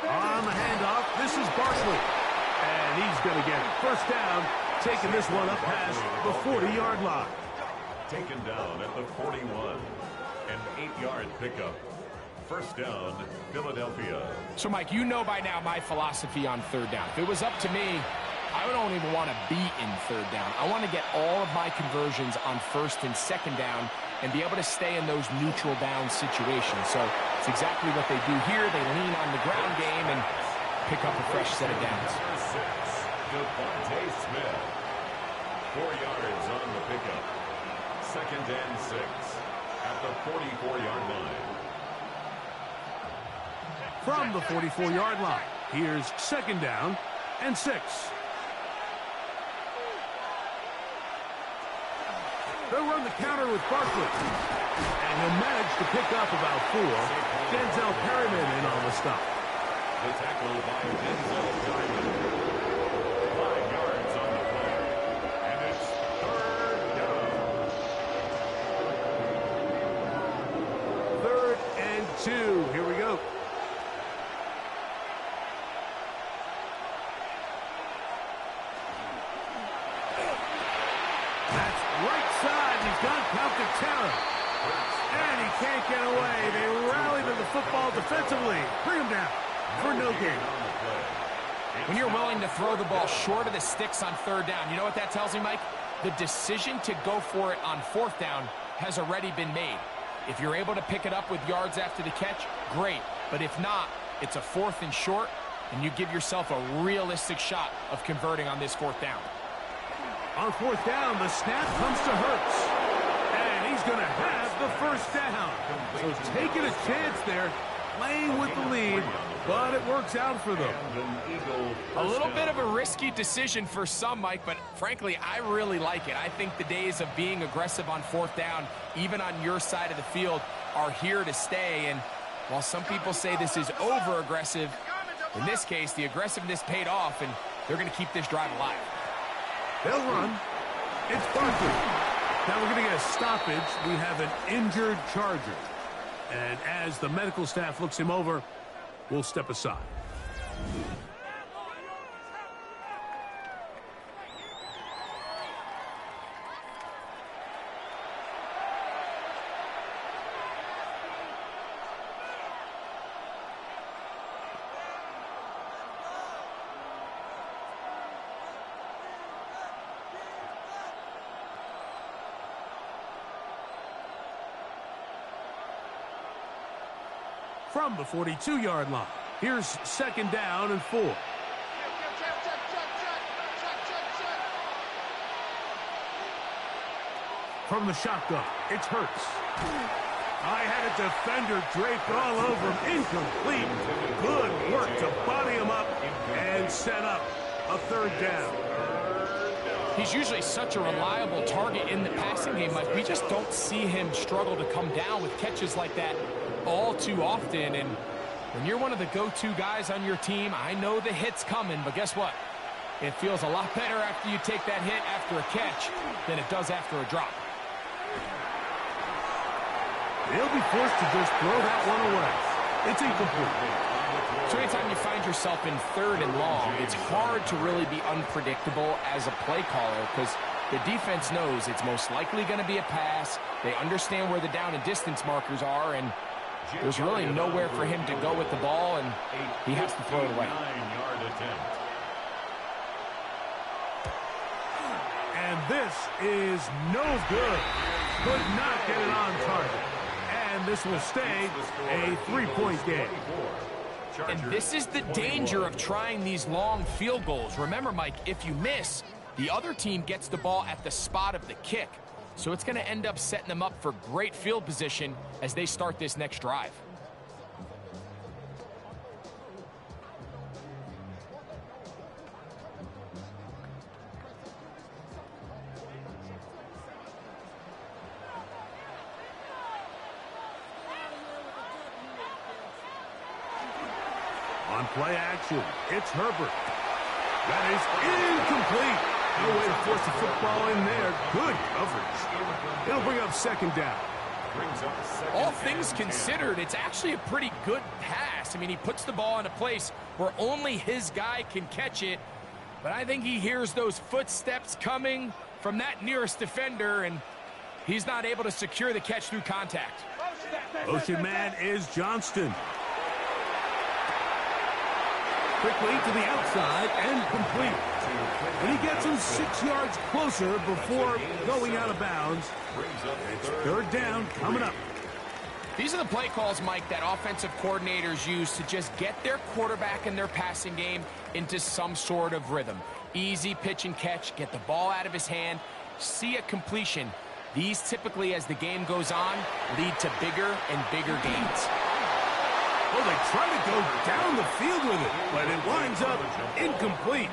On the handoff, this is Barkley. And he's going to get 1st down, taking this one up past the 40-yard line. Taken down at the 41. An 8-yard pickup. 1st down, Philadelphia. So, Mike, you know by now my philosophy on 3rd down. If it was up to me, I don't even want to be in 3rd down. I want to get all of my conversions on 1st and 2nd down and be able to stay in those neutral down situations. So it's exactly what they do here. They lean on the ground game and pick up a fresh set of downs. Devontae Smith. 4 yards on the pickup. 2nd and 6 at the 44-yard line. From the 44-yard line, here's 2nd down and 6. They'll run the counter with Barkley. And he'll manage to pick up about 4. Denzel Perryman in on the stop. The tackle by Denzel Perryman. 5 yards on the play. And it's 3rd down. 3rd and 2. Here we go. That's right side. He's got Calcaterra. And he can't get away. They rally to the football defensively. Bring him down for no gain. When you're willing to throw the ball short of the sticks on 3rd down, you know what that tells me, Mike? the decision to go for it on 4th down has already been made. If you're able to pick it up with yards after the catch, great. But if not, it's a 4th and short, and you give yourself a realistic shot of converting on this 4th down. On 4th down, the snap comes to Hurts. And he's going to have the 1st down. So taking a chance there, playing with the lead, but it works out for them. A little bit of a risky decision for some, Mike, but frankly, I really like it. I think the days of being aggressive on 4th down, even on your side of the field, are here to stay. And while some people say this is over-aggressive, in this case, the aggressiveness paid off, and they're going to keep this drive alive. They'll run. It's Barkley. Now we're going to get a stoppage. We have an injured Charger. And as the medical staff looks him over, we'll step aside. From the 42-yard line, here's 2nd down and 4. From the shotgun, it's Hurts. I had a defender draped all over him. Incomplete. Good work to body him up and set up a 3rd down. He's usually such a reliable target in the passing game. Like, we just don't see him struggle to come down with catches like that all too often. And when you're one of the go-to guys on your team, I know the hit's coming, but guess what? It feels a lot better after you take that hit after a catch than it does after a drop. He'll be forced to just throw that one away. It's incomplete. So anytime you find yourself in 3rd and long, it's hard to really be unpredictable as a play caller because the defense knows it's most likely going to be a pass. They understand where the down and distance markers are, and there's really nowhere for him to go with the ball, and he has to throw it away. And this is no good. Could not get it on target. And this will stay a 3-point game. And this is the danger of trying these long field goals. Remember, Mike, if you miss, the other team gets the ball at the spot of the kick. So it's going to end up setting them up for great field position as they start this next drive. On play action, it's Herbert. That is incomplete. No way to force the football in there. Good coverage. It'll bring up 2nd down. All things considered, it's actually a pretty good pass. I mean, he puts the ball in a place where only his guy can catch it. But I think he hears those footsteps coming from that nearest defender, and he's not able to secure the catch through contact. Motion man is Johnston. Quickly to the outside and complete. And he gets him 6 yards closer before going out of bounds. It's 3rd down coming up. These are the play calls, Mike, that offensive coordinators use to just get their quarterback and their passing game into some sort of rhythm. Easy pitch and catch, get the ball out of his hand, see a completion. These typically, as the game goes on, lead to bigger and bigger gains. Well, they try to go down the field with it, but it winds up incomplete.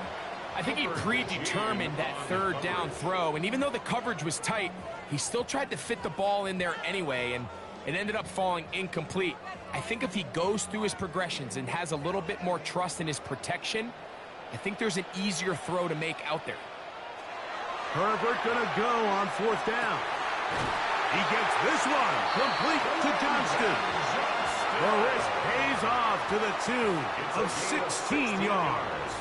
I think he predetermined that 3rd down throw, and even though the coverage was tight, he still tried to fit the ball in there anyway, and it ended up falling incomplete. I think if he goes through his progressions and has a little bit more trust in his protection, I think there's an easier throw to make out there. Herbert gonna go on 4th down. He gets this one complete to Johnston. The risk pays off to the tune of 16 yards.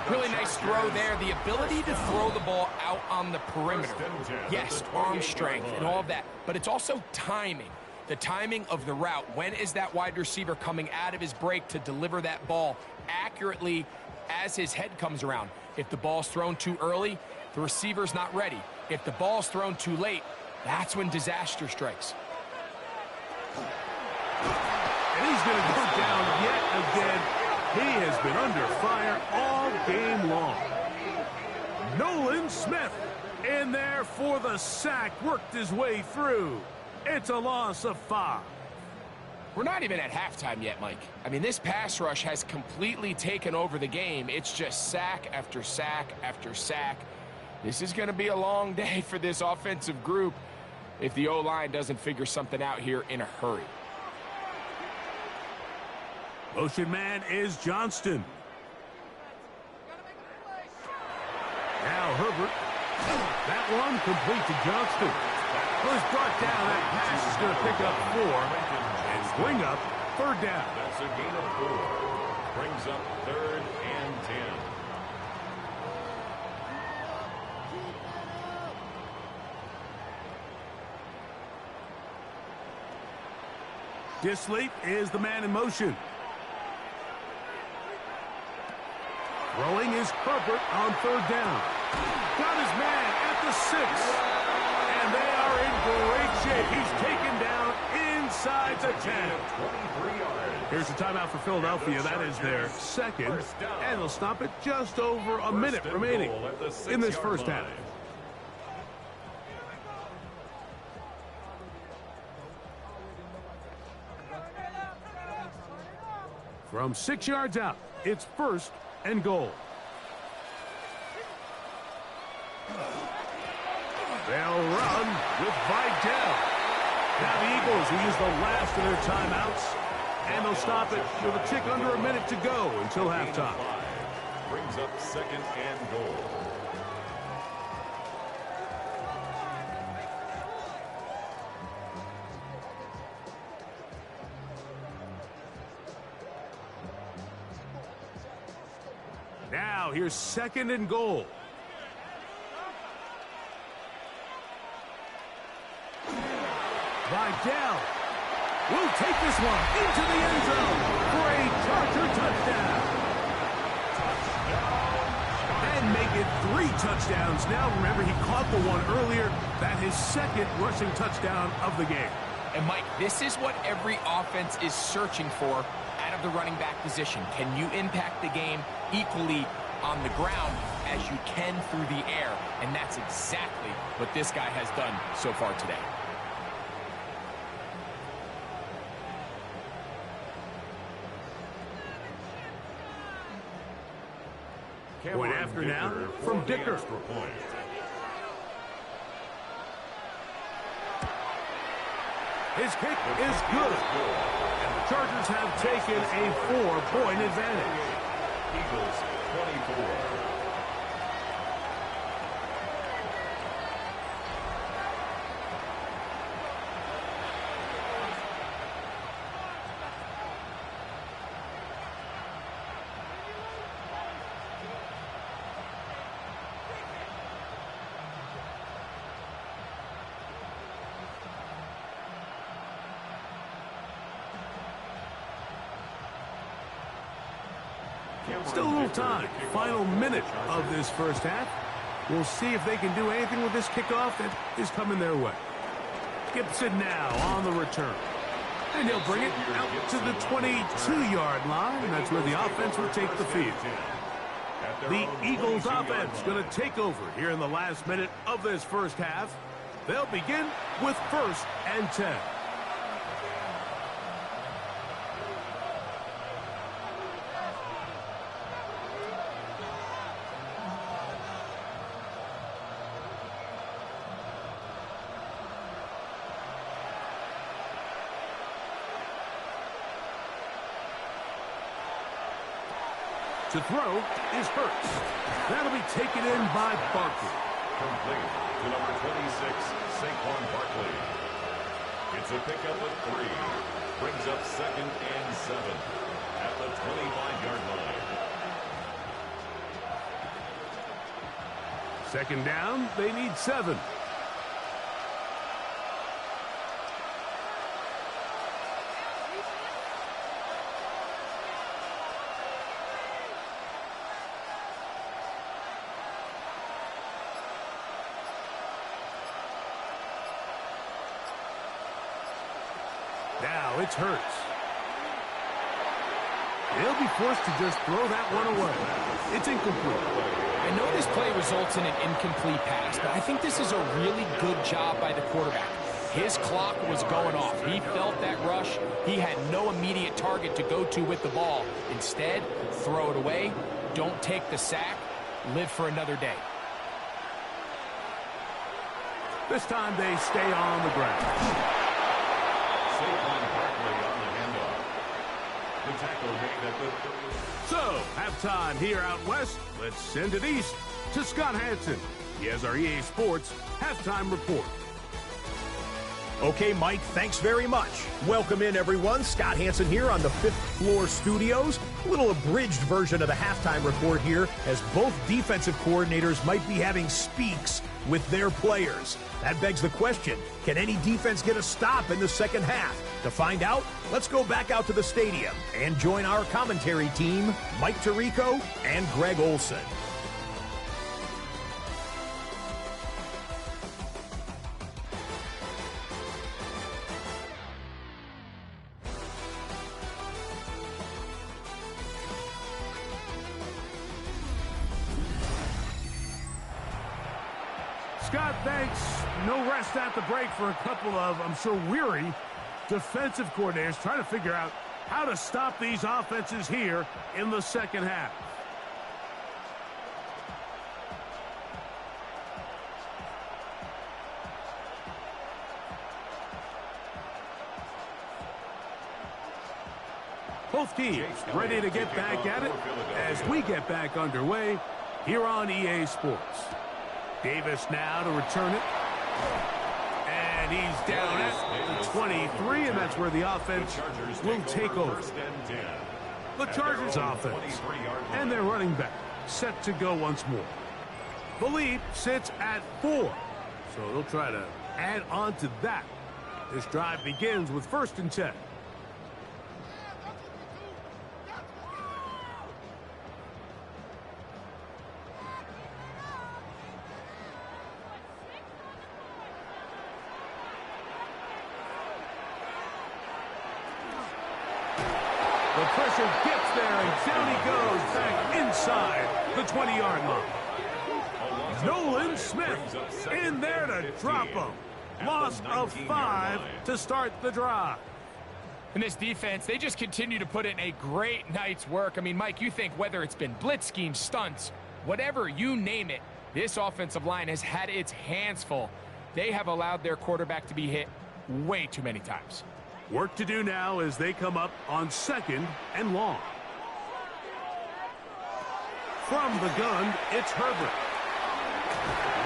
Really nice throw there. The ability to throw the ball out on the perimeter. Yes, arm strength and all of that, but it's also timing. The timing of the route. When is that wide receiver coming out of his break to deliver that ball accurately as his head comes around. If the ball's thrown too early, the receiver's not ready. If the ball's thrown too late, that's when disaster strikes. And he's going to go down yet again. He has been under fire all game long. Nolan Smith in there for the sack, worked his way through. It's a loss of 5. We're not even at halftime yet, Mike. I mean, this pass rush has completely taken over the game. It's just sack after sack after sack. This is going to be a long day for this offensive group if the O-line doesn't figure something out here in a hurry. Motion man is Johnston. Now Herbert. That one complete to Johnston. Was brought down. That pass is going to pick up 4 and bring up 3rd down. That's a gain of 4. Brings up 3rd and 10. Disley is the man in motion. Throwing is Herbert on 3rd down. Got his man at the 6. And they are in great shape. He's taken down inside the 10. Here's the timeout for Philadelphia. That is their 2nd. And they'll stop it just over a minute remaining in this first half. From 6 yards out, it's 1st and goal. They'll run with Vidal. Now the Eagles will use the last of their timeouts, and they'll stop it with a tick under a minute to go until halftime. Brings up 2nd and goal. Now here's 2nd and goal. Vidal will take this one into the end zone for a Charger touchdown. And make it 3 touchdowns. Now remember, he caught the one earlier. That is 2nd rushing touchdown of the game. And Mike, this is what every offense is searching for out of the running back position. Can you impact the game equally on the ground as you can through the air? And that's exactly what this guy has done so far today. Point after now from Dicker. His kick is good. And the Chargers have taken a 4-point advantage. Eagles 24. Still a little time. Final minute of this first half. We'll see if they can do anything with this kickoff that is coming their way. Gibson now on the return. And he'll bring it out to the 22-yard line. And that's where the offense will take the field. The Eagles offense going to take over here in the last minute of this first half. They'll begin with 1st and 10. To throw is Hurts. That'll be taken in by Barkley. Complete to number 26, Saquon Barkley. It's a pickup of 3. Brings up 2nd and 7 at the 25-yard line. 2nd down, they need 7. Now it's Hurts. He'll be forced to just throw that one away. It's incomplete. I know this play results in an incomplete pass, but I think this is a really good job by the quarterback. His clock was going off. He felt that rush. He had no immediate target to go to with the ball. Instead, throw it away. Don't take the sack. Live for another day. This time they stay on the ground. Saquon Barkley on the handoff. The tackle made at the 30. So, halftime here out west. Let's send it east to Scott Hansen. He has our EA Sports halftime report. Okay, Mike, thanks very much. Welcome in, everyone. Scott Hansen here on the 5th floor studios. A little abridged version of the halftime report here, as both defensive coordinators might be having speaks with their players. That begs the question, can any defense get a stop in the second half? To find out, let's go back out to the stadium and join our commentary team, Mike Tirico and Greg Olson. Scott, thanks. No rest at the break for a couple of, I'm sure, weary defensive coordinators trying to figure out how to stop these offenses here in the second half. Both teams ready to get back at it as we get back underway here on EA Sports. Davis now to return it. And he's down at the 23, and that's where the offense will take over. The Chargers offense and their running back set to go once more. The lead sits at 4, so they'll try to add on to that. This drive begins with 1st and 10. The pressure gets there, and down he goes back inside the 20-yard line. Nolan Smith in there to drop him. Loss of 5 to start the drive. And this defense, they just continue to put in a great night's work. I mean, Mike, you think whether it's been blitz schemes, stunts, whatever, you name it, this offensive line has had its hands full. They have allowed their quarterback to be hit way too many times. Work to do now as they come up on 2nd and long. From the gun, it's Herbert.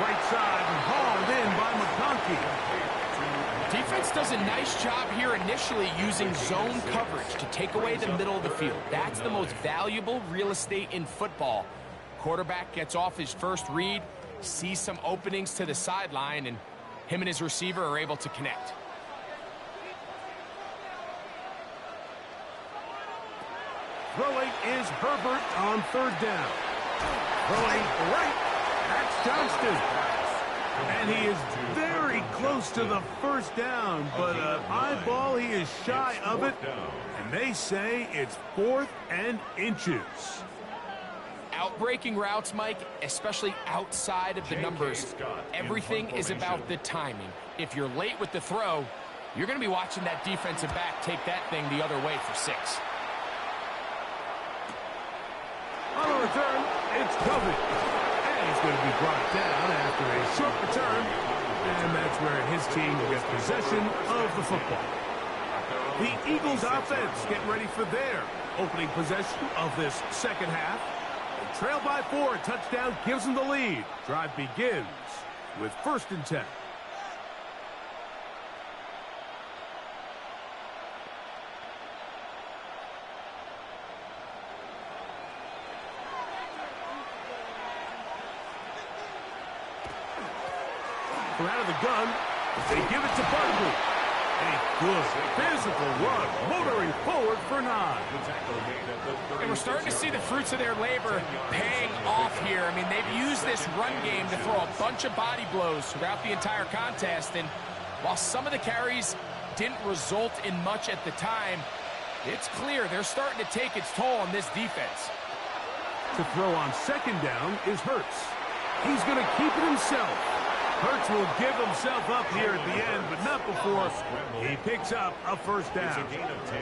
Right side and hauled in by McConkey. Defense does a nice job here initially using zone coverage to take away the middle of the field. That's the most valuable real estate in football. Quarterback gets off his first read, sees some openings to the sideline, and him and his receiver are able to connect. Throwing is Herbert on 3rd down. Throwing right, that's Johnston. And he is very close to the 1st down, but an eyeball, he is shy of it. And they say it's 4th and inches. Outbreaking routes, Mike, especially outside of the numbers, everything is about the timing. If you're late with the throw, you're going to be watching that defensive back take that thing the other way for 6. On a return, it's Covey. And he's going to be brought down after a short return. And that's where his team will get possession of the football. The Eagles offense getting ready for their opening possession of this second half. They trail by 4. A touchdown gives them the lead. Drive begins with 1st and 10. Out of the gun, they give it to Barkley. A good physical run, motoring forward for 9. And we're starting to see the fruits of their labor paying off here. I mean, they've used this run game to throw a bunch of body blows throughout the entire contest. And while some of the carries didn't result in much at the time, it's clear they're starting to take its toll on this defense. To throw on second down is Hurts. He's going to keep it himself. Hurts will give himself up here at the end, but not before he picks up a first down. It's a gain of 10.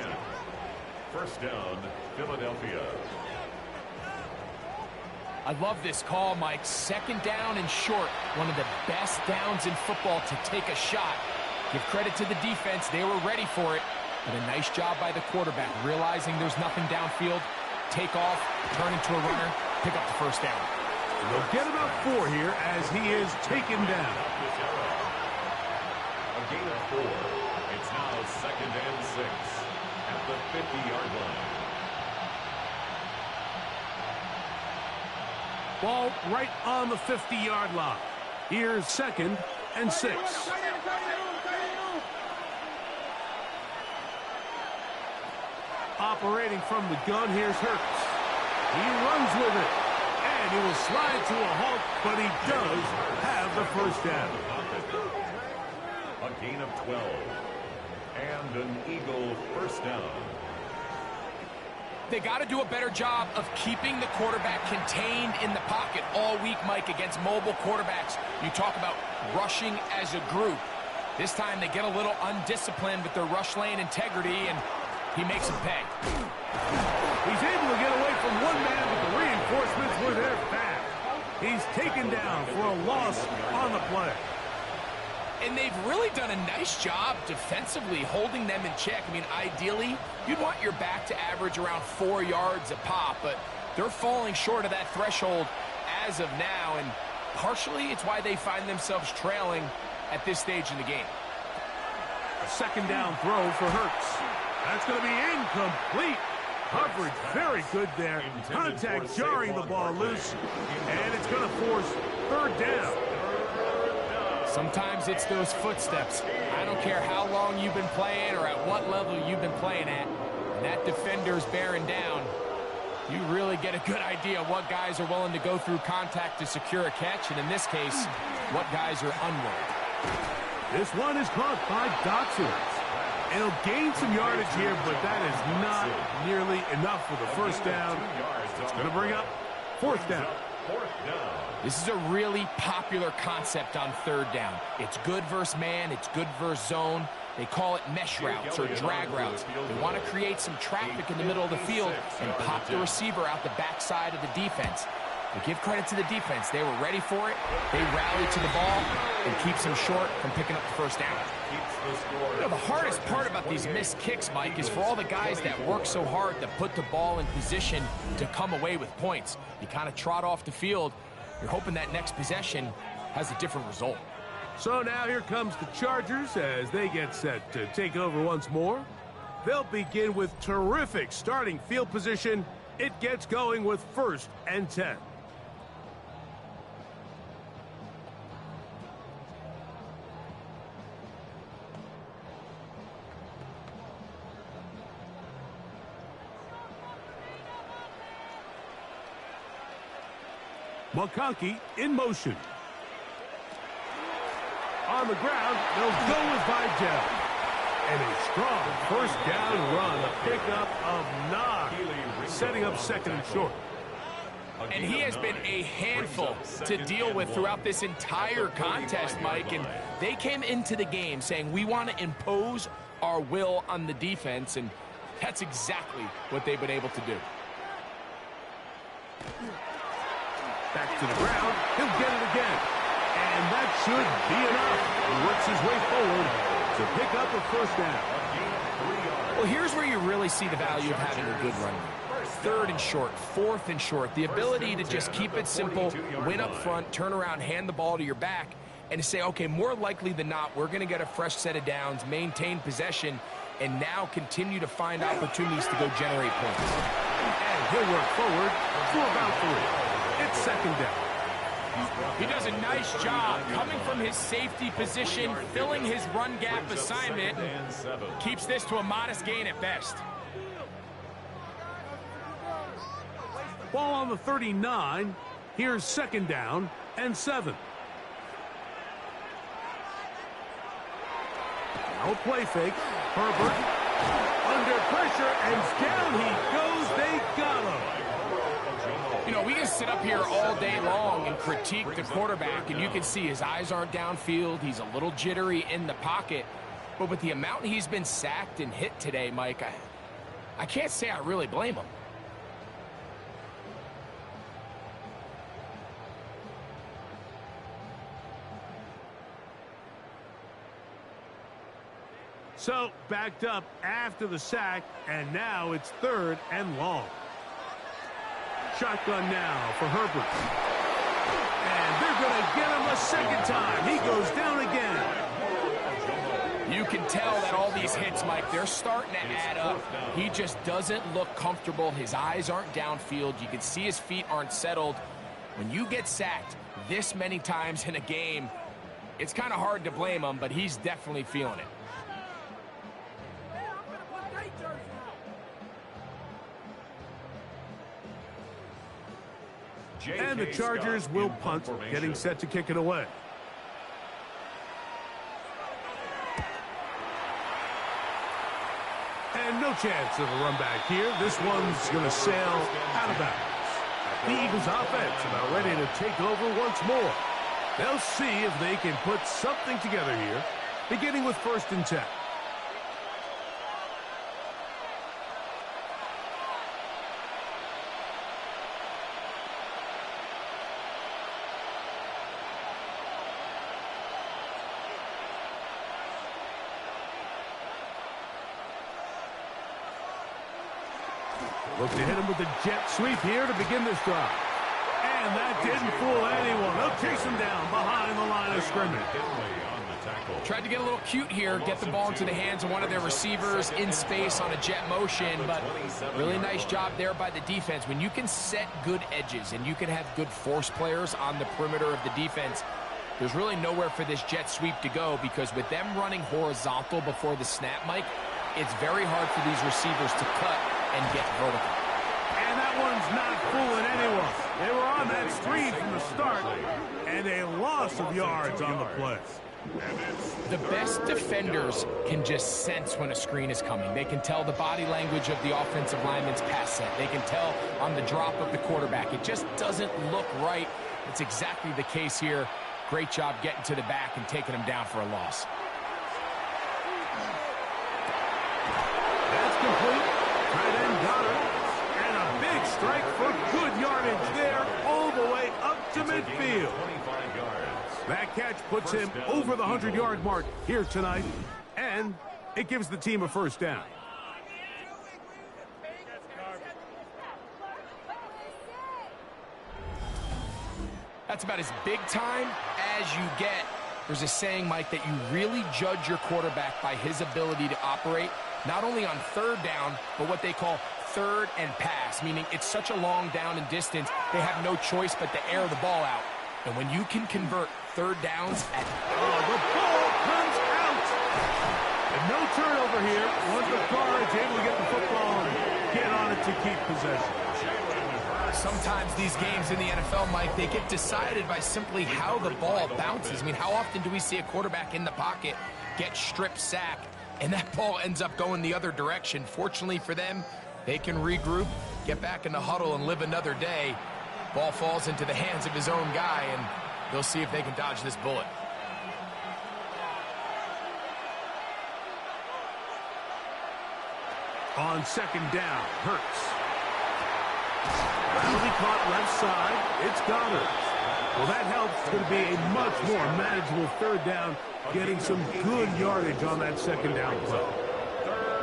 First down, Philadelphia. I love this call, Mike. Second down and short. One of the best downs in football to take a shot. Give credit to the defense. They were ready for it. But a nice job by the quarterback, realizing there's nothing downfield. Take off, turn into a runner, pick up the first down. They'll get about 4 here as he is taken down. A gain of 4. It's now second and 6 at the 50-yard line. Ball right on the 50-yard line. Here's second and 6. Operating from the gun, here's Hurts. He runs with it. And he will slide to a halt, but he does have the first down. A gain of 12. And an Eagle first down. They got to do a better job of keeping the quarterback contained in the pocket all week, Mike, against mobile quarterbacks. You talk about rushing as a group. This time they get a little undisciplined with their rush lane integrity, and he makes them pay. He's able to get away from one man, but the reinforcements were there fast. He's taken down for a loss on the play. And they've really done a nice job defensively holding them in check. I mean, ideally, you'd want your back to average around 4 yards a pop, but they're falling short of that threshold as of now, and partially it's why they find themselves trailing at this stage in the game. A second down throw for Hurts. That's going to be incomplete. Coverage very good there. Contact jarring the ball loose, and it's going to force third down. Sometimes it's those footsteps. I don't care how long you've been playing or at what level you've been playing at. And that defender's bearing down. You really get a good idea of what guys are willing to go through contact to secure a catch, and in this case, what guys are unwilling. This one is caught by Dotson. And he'll gain some yardage here, but that is not nearly enough for the first down. It's going to bring up fourth down. This is a really popular concept on third down. It's good versus man. It's good versus zone. They call it mesh routes or drag routes. They want to create some traffic in the middle of the field and pop the receiver out the backside of the defense. But give credit to the defense. They were ready for it. They rallied to the ball and keeps them short from picking up the first down. You know, the hardest part about these missed kicks, Mike, is for all the guys that work so hard to put the ball in position to come away with points. You kind of trot off the field. You're hoping that next possession has a different result. So now here comes the Chargers as they get set to take over once more. They'll begin with terrific starting field position. It gets going with first and 10. McConkey in motion. On the ground, they'll go with Vidal. And a strong first down run, a pickup of 9, setting up second and short. And he has been a handful to deal with throughout this entire contest, Mike. And they came into the game saying, we want to impose our will on the defense, and that's exactly what they've been able to do. Back to the ground, he'll get it again. And that should be enough. He works his way forward to pick up a first down. Well, here's where you really see the value of having a good run. Third and short, fourth and short. The ability to just keep it simple, win up front, turn around, hand the ball to your back, and to say, okay, more likely than not, we're going to get a fresh set of downs, maintain possession, and now continue to find opportunities to go generate points. And he'll work forward for about 3. It's second down. He does a nice job coming from his safety position, filling his run gap assignment, keeps this to a modest gain at best. Ball on the 39. Here's second down and 7. No play fake. Herbert under pressure, and down he goes. They got him. You know, we can sit up here all day long and critique the quarterback, and you can see his eyes aren't downfield. He's a little jittery in the pocket. But with the amount he's been sacked and hit today, Mike, I can't say I really blame him. So, backed up after the sack, and now it's 3rd and long. Shotgun now for Herbert. And they're going to get him a second time. He goes down again. You can tell that all these hits, Mike, they're starting to add up. He just doesn't look comfortable. His eyes aren't downfield. You can see his feet aren't settled. When you get sacked this many times in a game, it's kind of hard to blame him, but he's definitely feeling it. And the Chargers will punt, getting set to kick it away. And no chance of a run back here. This one's going to sail out of bounds. The Eagles offense about ready to take over once more. They'll see if they can put something together here, beginning with 1st and 10. Look to hit him with the jet sweep here to begin this drive. And that didn't fool anyone. They'll chase him down behind the line of scrimmage. Tried to get a little cute here, get the ball into the hands of one of their receivers in space on a jet motion, but really nice job there by the defense. When you can set good edges and you can have good force players on the perimeter of the defense, there's really nowhere for this jet sweep to go, because with them running horizontal before the snap, Mike, it's very hard for these receivers to cut and get vertical. And that one's not fooling anyone. They were on that screen from the start, and a loss of yards on the play. The best defenders can just sense when a screen is coming. They can tell the body language of the offensive lineman's pass set. They can tell on the drop of the quarterback. It just doesn't look right. It's exactly the case here. Great job getting to the back and taking him down for a loss. That's complete. Tight end got it. And a big strike for good yardage there all the way up to midfield. That catch puts him over the 100-yard mark here tonight, and it gives the team a 1st down. That's about as big time as you get. There's a saying, Mike, that you really judge your quarterback by his ability to operate, not only on 3rd down, but what they call 3rd and pass, meaning it's such a long down and distance, they have no choice but to air the ball out. And when you can convert 3rd downs at... Oh, the ball comes out! And no turnover here. Once the guard's able to get the football and get on it to keep possession. Sometimes these games in the NFL, Mike, they get decided by simply how the ball bounces. I mean, how often do we see a quarterback in the pocket get strip sacked, and that ball ends up going the other direction? Fortunately for them, they can regroup, get back in the huddle, and live another day. Ball falls into the hands of his own guy, and they'll see if they can dodge this bullet. On 2nd down, Hurts. That'll be caught left side. It's Goddard. Well, that helps. It's going to be a much more manageable 3rd down, getting some good yardage on that 2nd down play.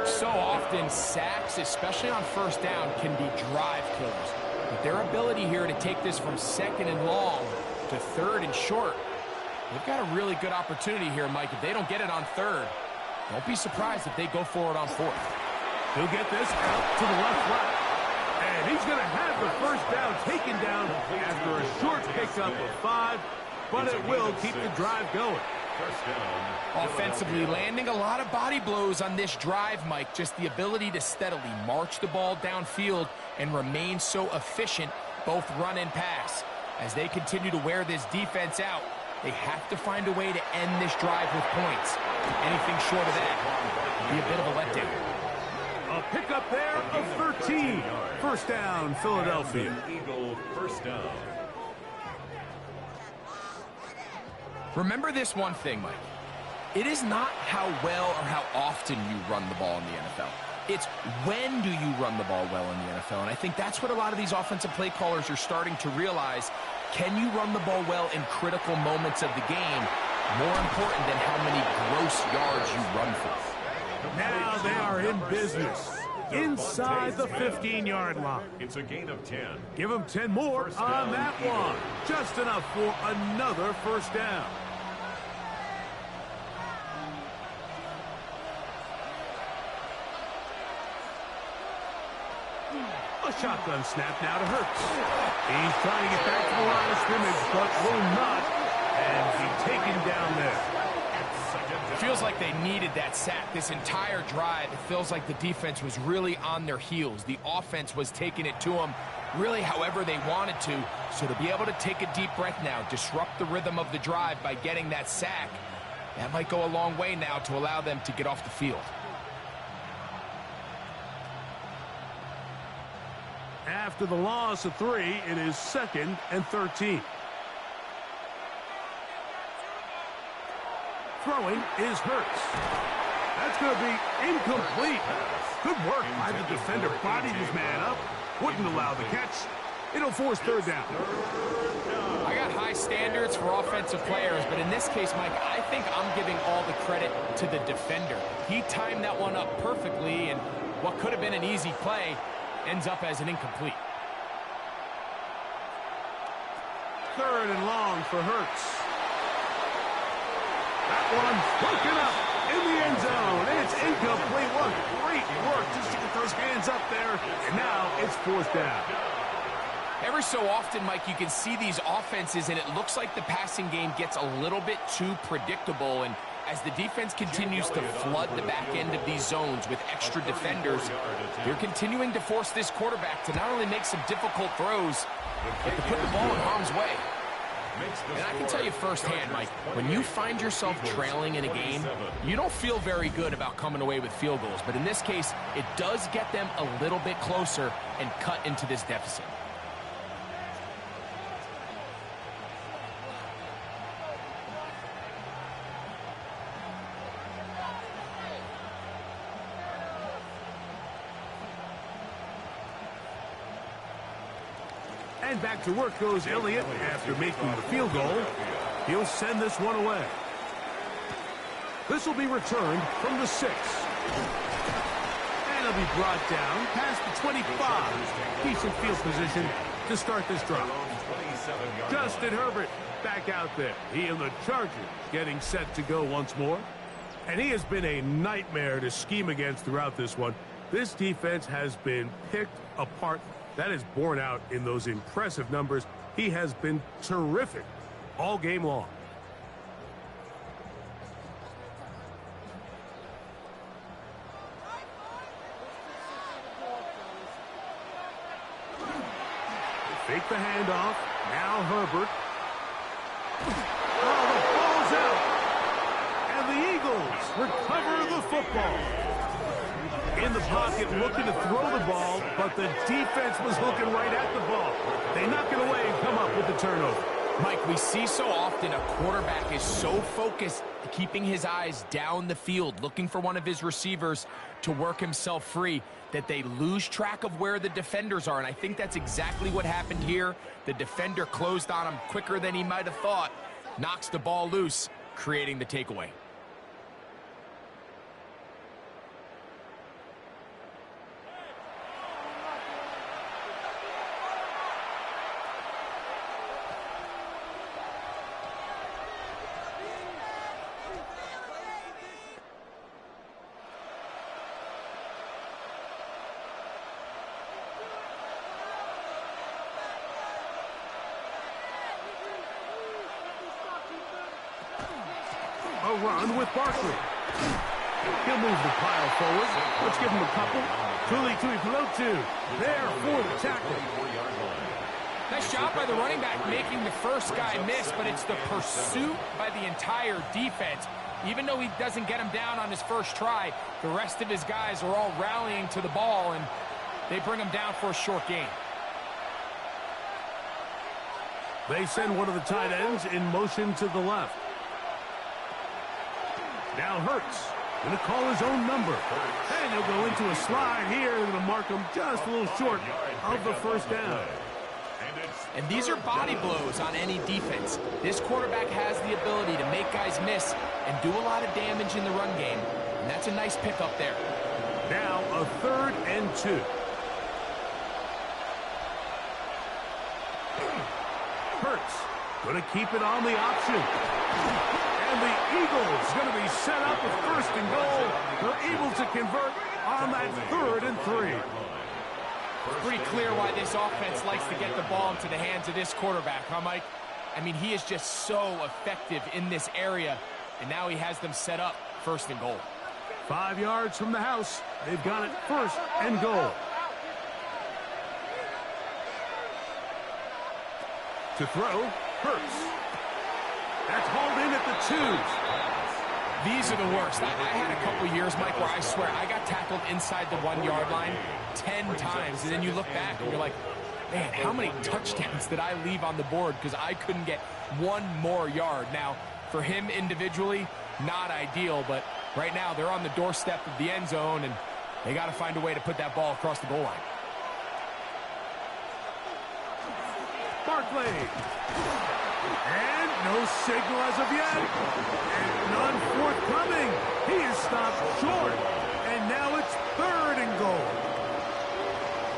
So often, sacks, especially on 1st down, can be drive killers. But their ability here to take this from 2nd and long to 3rd and short, they've got a really good opportunity here, Mike. If they don't get it on 3rd, don't be surprised if they go for it on 4th. He'll get this out to the left route. And he's going to have the 1st down taken down after a short pickup of 5, but it will keep the drive going. Offensively, landing a lot of body blows on this drive, Mike. Just the ability to steadily march the ball downfield and remain so efficient, both run and pass. As they continue to wear this defense out, They have to find a way to end this drive with points. Anything short of that would be a bit of a letdown. A pickup there of 13. First down, Philadelphia. Eagle first down. Remember this one thing, Mike. It is not how well or how often you run the ball in the NFL. It's when do you run the ball well in the NFL. And I think that's what a lot of these offensive play callers are starting to realize. Can you run the ball well in critical moments of the game? More important than how many gross yards you run for. Now they are in business. Inside the 15-yard line. It's a gain of 10. Give them 10 more on that one. Just enough for another first down. A shotgun snap now to Hurts. He's trying to get back to the line of scrimmage, but will not. And he's taken down there. It feels like they needed that sack this entire drive. It feels like the defense was really on their heels. The offense was taking it to them really however they wanted to. So to be able to take a deep breath now, disrupt the rhythm of the drive by getting that sack, that might go a long way now to allow them to get off the field. After the loss of 3, it is 2nd and 13. Throwing is Hurts. That's going to be incomplete. Good work by the defender. Bodied his man up. Wouldn't allow the catch. It'll force 3rd down. I got high standards for offensive players, but in this case, Mike, I think I'm giving all the credit to the defender. He timed that one up perfectly, and what could have been an easy play ends up as an incomplete. 3rd and long for Hurts. That one broken up in the end zone. It's incomplete. What great work just to get those hands up there. And now it's 4th down. Every so often, Mike, you can see these offenses, and it looks like the passing game gets a little bit too predictable. And as the defense continues to flood the back end of these zones with extra defenders, they're continuing to force this quarterback to not only make some difficult throws, but to put the ball in harm's way. And I can tell you firsthand, Mike, when you find yourself trailing in a game, you don't feel very good about coming away with field goals. But in this case, it does get them a little bit closer and cut into this deficit. And back to work goes Elliott after making the field goal. He'll send this one away. This will be returned from the 6. And it'll be brought down past the 25. Decent field position to start this drive. Justin Herbert back out there. He and the Chargers getting set to go once more. And he has been a nightmare to scheme against throughout this one. This defense has been picked apart. That is borne out in those impressive numbers. He has been terrific all game long. They fake the handoff. Now Herbert. Oh, the ball's out. And the Eagles recover the football. In the pocket, looking to throw the ball, but the defense was looking right at the ball. They knock it away and come up with the turnover. Mike, we see so often a quarterback is so focused, keeping his eyes down the field, looking for one of his receivers to work himself free, that they lose track of where the defenders are. And I think that's exactly what happened here. The defender closed on him quicker than he might have thought, knocks the ball loose, creating the takeaway. A run with Barkley. He'll move the pile forward. Let's give him a couple. Tuli Tuipulotu there for the tackle. Nice job by the running back making the first guy miss, but it's the pursuit by the entire defense. Even though he doesn't get him down on his first try, the rest of his guys are all rallying to the ball, and they bring him down for a short gain. They send one of the tight ends in motion to the left. Now Hurts going to call his own number. And he'll go into a slide here. They're going to mark him just a little short of the first down. And these are body blows on any defense. This quarterback has the ability to make guys miss and do a lot of damage in the run game. And that's a nice pickup there. Now a 3rd and 2. Hurts going to keep it on the option. And the Eagles going to be set up with 1st and goal. They're able to convert on that 3rd and 3. It's pretty clear why this offense likes to get the ball into the hands of this quarterback, huh, Mike? I mean, he is just so effective in this area, and now he has them set up 1st and goal. 5 yards from the house. They've got it 1st and goal. To throw, Hurts. That's hauled in at the 2s. These are the worst. I had a couple years, Mike, where I swear I got tackled inside the 1-yard line 10 times, and then you look back and you're like, man, how many touchdowns did I leave on the board because I couldn't get one more yard? Now, for him individually, not ideal, but right now they're on the doorstep of the end zone, and they got to find a way to put that ball across the goal line. Barkley. And no signal as of yet. And none forthcoming. He is stopped short. And now it's 3rd and goal.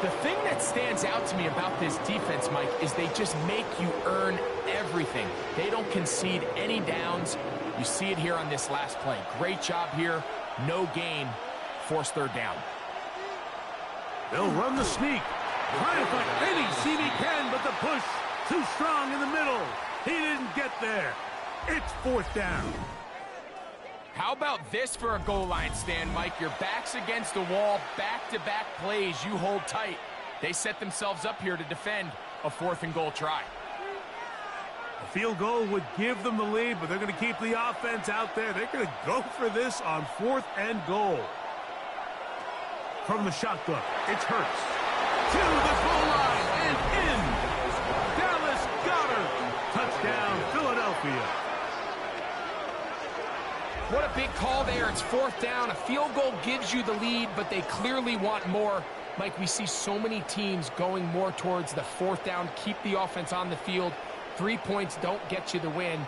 The thing that stands out to me about this defense, Mike, is they just make you earn everything. They don't concede any downs. You see it here on this last play. Great job here. No gain. Forced 3rd down. They'll run the sneak. Trying to find any seam he can, but the push too strong in the middle. He didn't get there. It's 4th down. How about this for a goal line stand, Mike? Your back's against the wall, back-to-back plays you hold tight. They set themselves up here to defend a 4th and goal try. A field goal would give them the lead, but they're going to keep the offense out there. They're going to go for this on 4th and goal. From the shotgun, it's Hurts. To the goal line and in. Dallas Goedert. Touchdown, Philadelphia. What a big call there. It's 4th down. A field goal gives you the lead, but they clearly want more. Mike, we see so many teams going more towards the 4th down, keep the offense on the field. 3 points don't get you the win.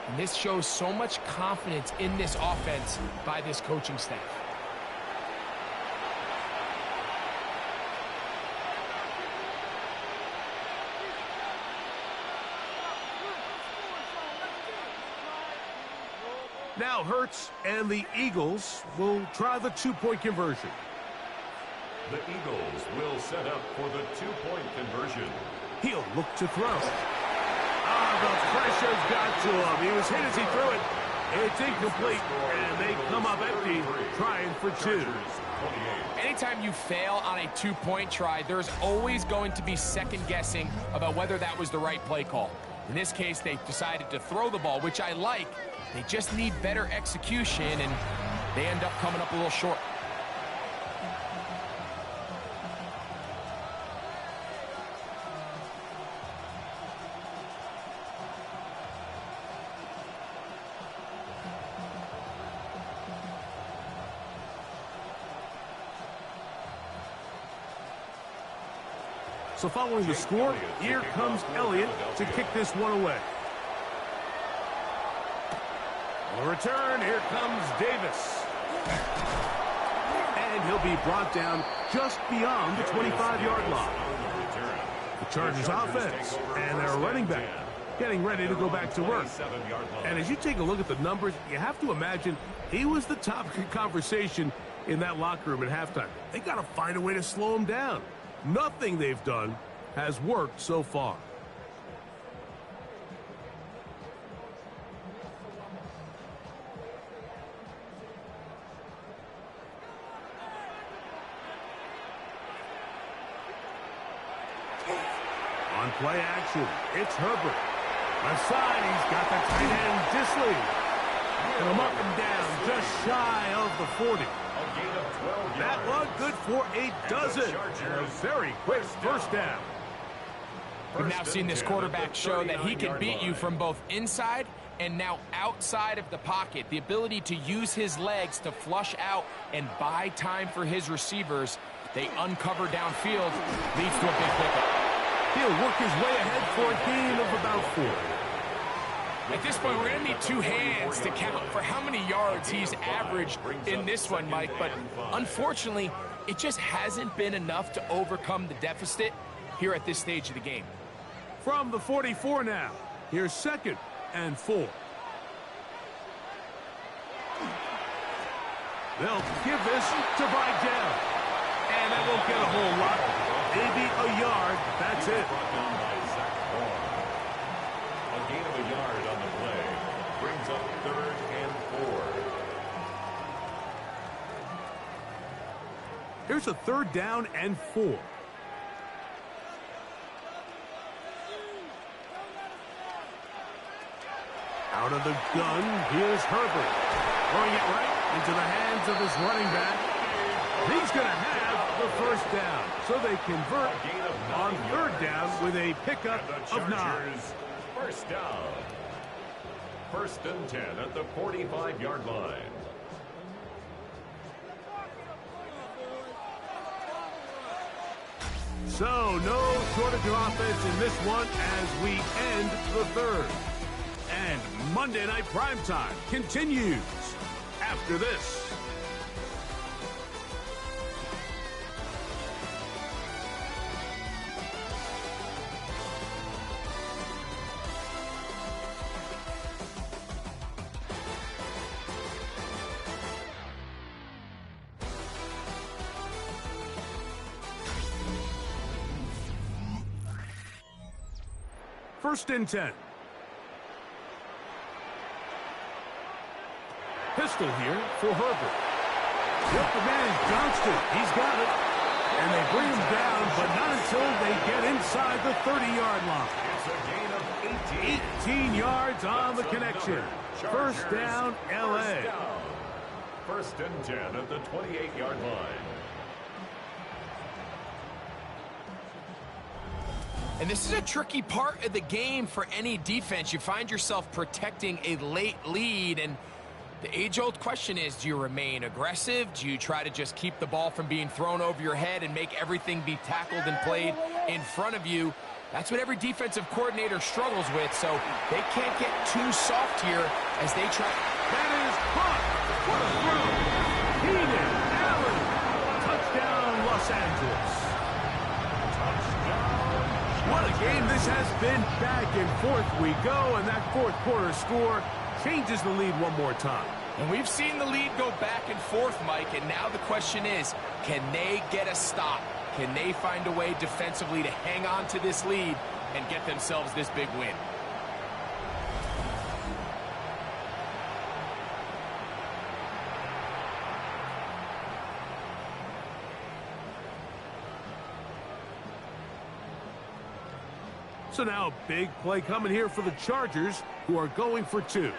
And this shows so much confidence in this offense by this coaching staff. Now Hurts and the Eagles will try the 2-point conversion. The Eagles will set up for the 2-point conversion. He'll look to throw. The pressure's got to him. He was hit as he threw it. It's incomplete, and they come up empty, trying for 2. Anytime you fail on a 2-point try, there's always going to be second guessing about whether that was the right play call. In this case, they decided to throw the ball, which I like. They just need better execution, and they end up coming up a little short. So following the score, here comes Elliott to kick this one away. On the return, here comes Davis. And he'll be brought down just beyond the 25-yard line. The Chargers offense and their running back getting ready to go back to work. And as you take a look at the numbers, you have to imagine he was the topic of conversation in that locker room at halftime. They got to find a way to slow him down. Nothing they've done has worked so far. On Play action. It's Herbert. Left side, he's got the tight end, Disley. And him up and down, just shy of the 40. That one good for a dozen. And a very quick first down. We've now seen this quarterback show that he can beat you from both inside and now outside of the pocket. The ability to use his legs to flush out and buy time for his receivers. They uncover downfield, leads to a big pickup. He'll work his way ahead for a gain of about 4. At this point, we're going to need 2 hands to count for how many yards he's averaged in this one, Mike. But unfortunately, it just hasn't been enough to overcome the deficit here at this stage of the game. From the 44 now, here's 2nd and 4. They'll give this to Vidal. And that won't get a whole lot. Maybe a yard. That's it. A gain of a yard on the play. Brings up 3rd and 4. Here's a 3rd down and 4. Out of the gun, here's Herbert. Throwing it right into the hands of his running back. He's going to have the first down. So they convert on 3rd down with a pickup of 9. First down. 1st and 10 at the 45-yard line. So no shortage of offense in this one as we end the 3rd. And Monday Night Primetime continues after this. First and 10. Pistol here for Herbert. Yep, the man Johnston. He's got it. And they bring him down, but not until they get inside the 30-yard line. It's a gain of 18 yards on the connection. First down, L.A. 1st and 10 at the 28-yard line. And this is a tricky part of the game for any defense. You find yourself protecting a late lead, and the age-old question is, do you remain aggressive? Do you try to just keep the ball from being thrown over your head and make everything be tackled and played in front of you? That's what every defensive coordinator struggles with, so they can't get too soft here as they try. That is caught. What a throw. Keenan Allen. Touchdown, Los Angeles. What a game this has been. Back and forth we go, and that 4th quarter score changes the lead one more time. And we've seen the lead go back and forth, Mike, and now the question is, can they get a stop? Can they find a way defensively to hang on to this lead and get themselves this big win? So now a big play coming here for the Chargers, who are going for 2.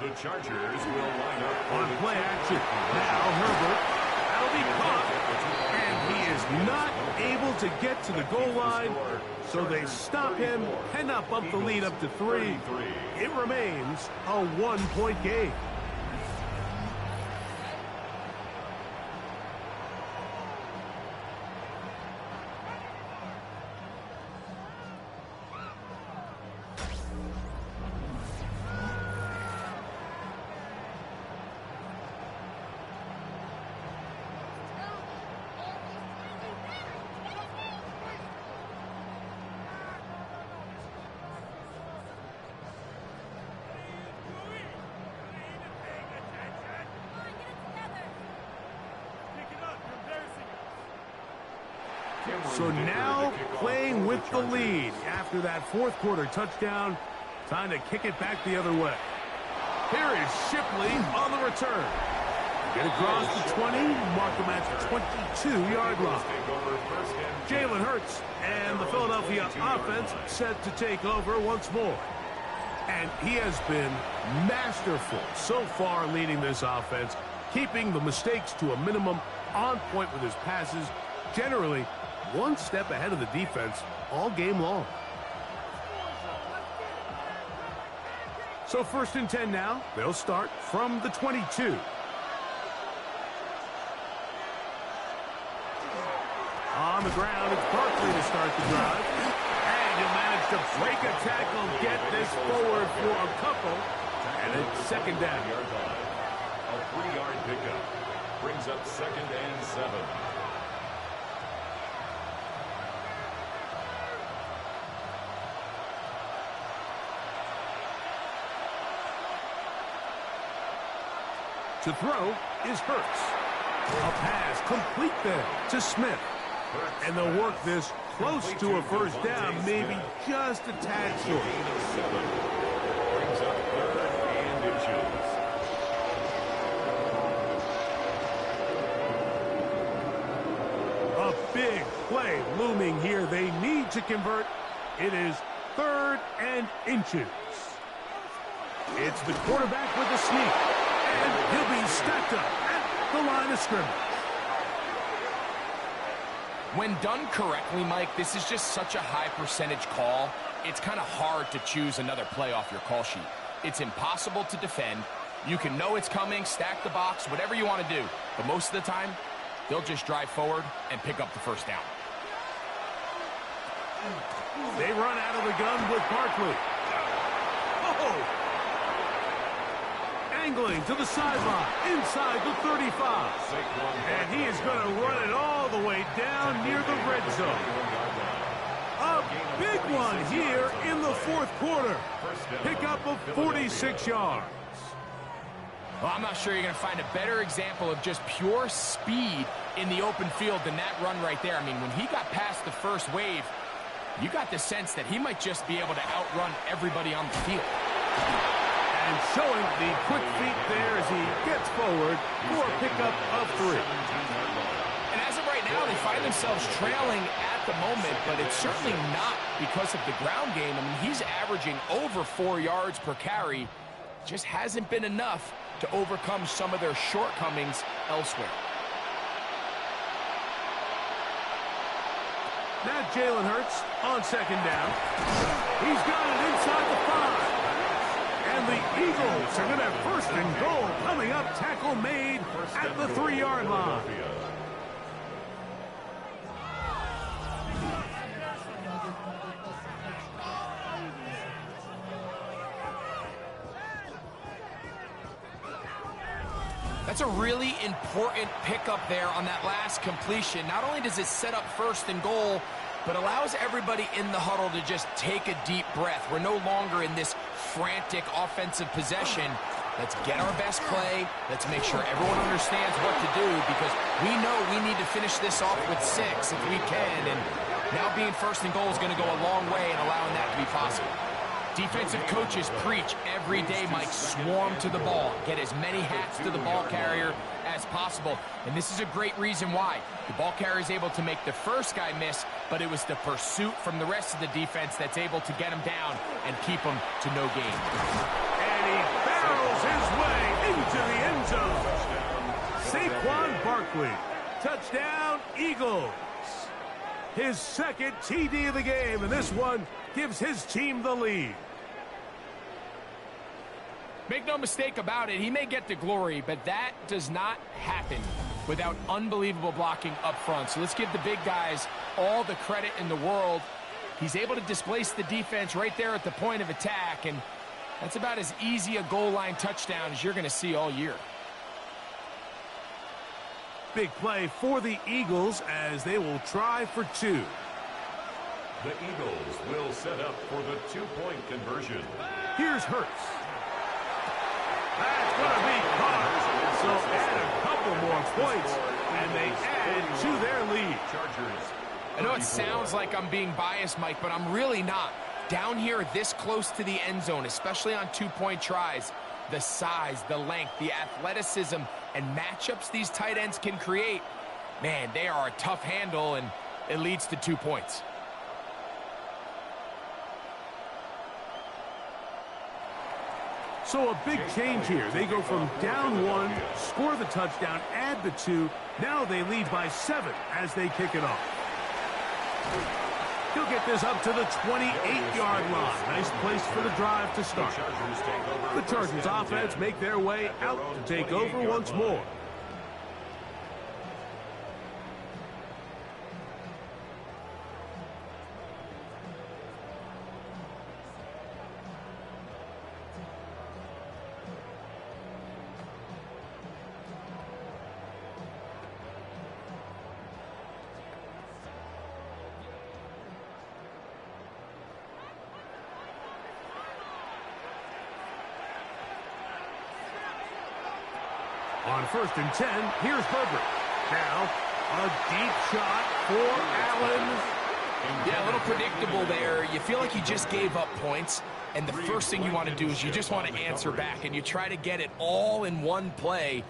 The Chargers will line up on play action. Now Herbert. That'll be caught. And he is not able to get to the goal line. So they stop him, cannot bump the lead up to 3. It remains a 1-point game. So now playing with the lead after that 4th quarter touchdown. Time to kick it back the other way. Here is Shipley on the return. Get across the 20, mark them at the 22-yard line. Jalen Hurts and the Philadelphia offense set to take over once more. And he has been masterful so far leading this offense, keeping the mistakes to a minimum, on point with his passes, generally one step ahead of the defense all game long. So 1st and 10 now. They'll start from the 22. On the ground, it's Barkley to start the drive. And he'll manage to break a tackle, get this forward for a couple. And it's 2nd down. A 3-yard pickup brings up 2nd and 7. To throw is Hurts. A pass complete there to Smith. And they'll work this close to a 1st down, maybe just a tad short. Brings up 3rd and inches. A big play looming here. They need to convert. It is 3rd and inches. It's the quarterback with the sneak. And he'll be stacked up at the line of scrimmage. When done correctly, Mike, this is just such a high percentage call. It's kind of hard to choose another play off your call sheet. It's impossible to defend. You can know it's coming, stack the box, whatever you want to do. But most of the time, they'll just drive forward and pick up the 1st down. They run out of the gun with Barkley. Oh! Angling to the sideline, inside the 35. And he is going to run it all the way down near the red zone. A big one here in the 4th quarter. Pickup of 46 yards. Well, I'm not sure you're going to find a better example of just pure speed in the open field than that run right there. I mean, when he got past the 1st wave, you got the sense that he might just be able to outrun everybody on the field. And showing the quick feet there as he gets forward for a pickup of 3. And as of right now, they find themselves trailing at the moment, but it's certainly not because of the ground game. I mean, he's averaging over 4 yards per carry. Just hasn't been enough to overcome some of their shortcomings elsewhere. Now Jalen Hurts on 2nd down. He's got it inside the 5. And the Eagles are going to have 1st and goal coming up. Tackle made at the 3-yard line. That's a really important pickup there on that last completion. Not only does it set up 1st and goal, but allows everybody in the huddle to just take a deep breath. We're no longer in this frantic offensive possession. Let's get our best play. Let's make sure everyone understands what to do, because we know we need to finish this off with 6 if we can. And now being 1st and goal is going to go a long way in allowing that to be possible. Defensive coaches preach every day, Mike, swarm to the ball. Get as many hats to the ball carrier as possible. And this is a great reason why. The ball carrier is able to make the 1st guy miss, but it was the pursuit from the rest of the defense that's able to get him down and keep him to no gain. And he barrels his way into the end zone. Saquon Barkley. Touchdown, Eagles. His 2nd TD of the game, and this one gives his team the lead. Make no mistake about it, he may get the glory, but that does not happen without unbelievable blocking up front. So let's give the big guys all the credit in the world. He's able to displace the defense right there at the point of attack, and that's about as easy a goal line touchdown as you're going to see all year. Big play for the Eagles as they will try for 2. The Eagles will set up for the 2-point conversion. Here's Hurts. That's going to be caught. So add a couple more points, and they add to their lead. Chargers. I know it sounds like I'm being biased, Mike, but I'm really not. Down here this close to the end zone, especially on 2-point tries, the size, the length, the athleticism, and matchups these tight ends can create, man, they are a tough handle, and it leads to 2 points. So a big change here. They go from down 1, score the touchdown, add the 2. Now they lead by 7 as they kick it off. He'll get this up to the 28-yard line. Nice place for the drive to start. The Chargers offense make their way out to take over once more. On 1st and 10, here's Herbert. Now, a deep shot for Allen. Yeah, a little predictable there. You feel like you just gave up points, and the first thing you want to do is you just want to answer back, and you try to get it all in one play.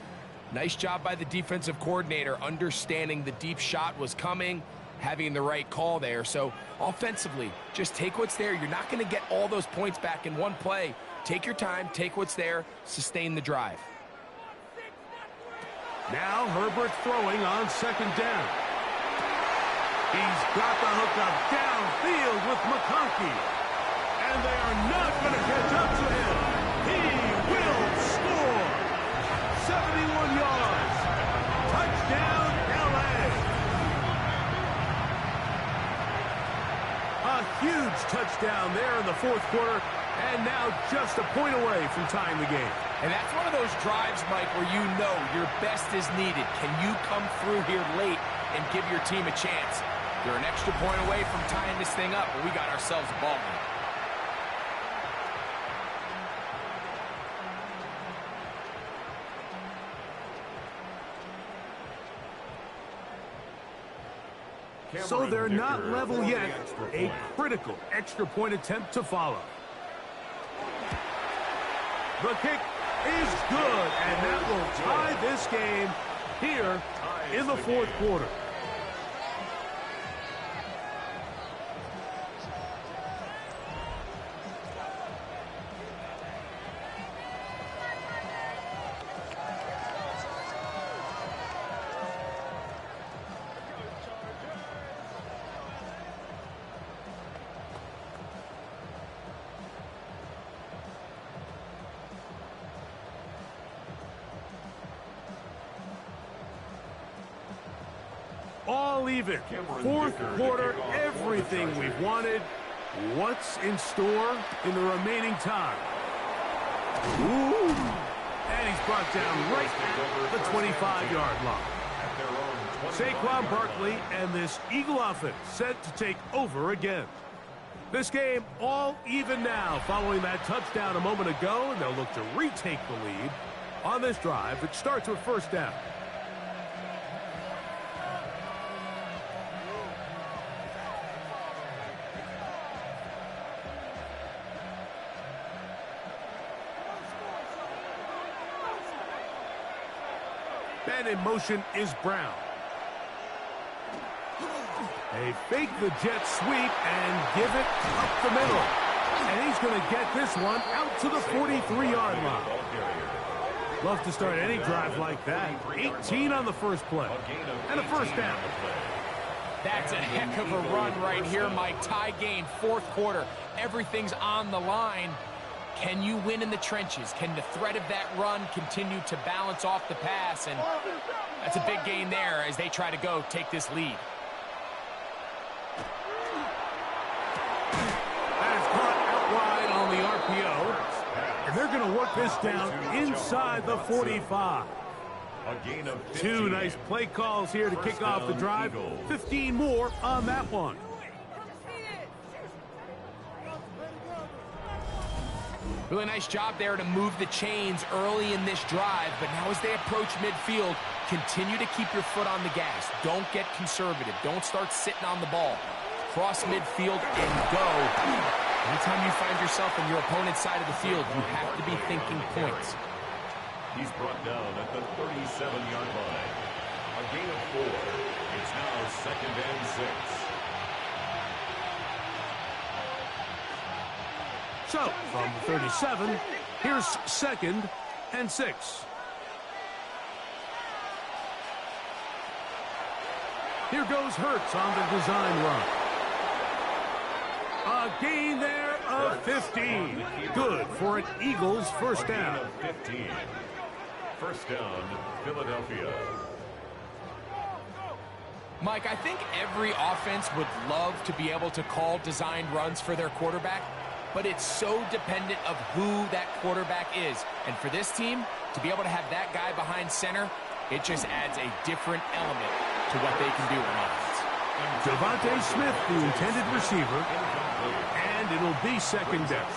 Nice job by the defensive coordinator, understanding the deep shot was coming, having the right call there. So, offensively, just take what's there. You're not going to get all those points back in one play. Take your time, take what's there, sustain the drive. Now Herbert throwing on 2nd down. He's got the hookup downfield with McConkey. And they are not going to catch up to him. He will score. 71 yards. Touchdown, LA. A huge touchdown there in the 4th quarter. And now just a point away from tying the game. And that's one of those drives, Mike, where you know your best is needed. Can you come through here late and give your team a chance? You're an extra point away from tying this thing up, but we got ourselves a ball game. So they're not level yet. A critical extra point attempt to follow. The kick is good, and that will tie this game here in the 4th quarter. All even. 4th quarter, everything we've wanted. What's in store in the remaining time? Ooh. And he's brought down right at the 25-yard line. Saquon Barkley and this Eagle offense set to take over again. This game all even now following that touchdown a moment ago, and they'll look to retake the lead on this drive, which starts with 1st down. And in motion is Brown. They fake the jet sweep and give it up the middle. And he's going to get this one out to the 43-yard line. Love to start any drive like that. 18 on the first play. And a 1st down. That's a heck of a run right here, Mike. Tie game, 4th quarter. Everything's on the line. Can you win in the trenches? Can the threat of that run continue to balance off the pass? And that's a big gain there as they try to go take this lead. That is caught out wide on the RPO. And they're going to work this down inside the 45. A gain of 15. 2 nice play calls here to kick off the drive. 15 more on that one. Really nice job there to move the chains early in this drive, but now as they approach midfield, continue to keep your foot on the gas. Don't get conservative. Don't start sitting on the ball. Cross midfield and go. Anytime you find yourself on your opponent's side of the field, you have to be thinking points. He's brought down at the 37-yard line. A gain of 4. It's now 2nd and 6. So, from the 37, here's 2nd and 6. Here goes Hurts on the design run. A gain there of 15. Good for an Eagles first down. 15. First down, Philadelphia. Mike, I think every offense would love to be able to call designed runs for their quarterback, but it's so dependent of who that quarterback is. And for this team, to be able to have that guy behind center, it just adds a different element to what they can do on offense. Devontae Smith, the intended receiver, and it'll be 2nd down.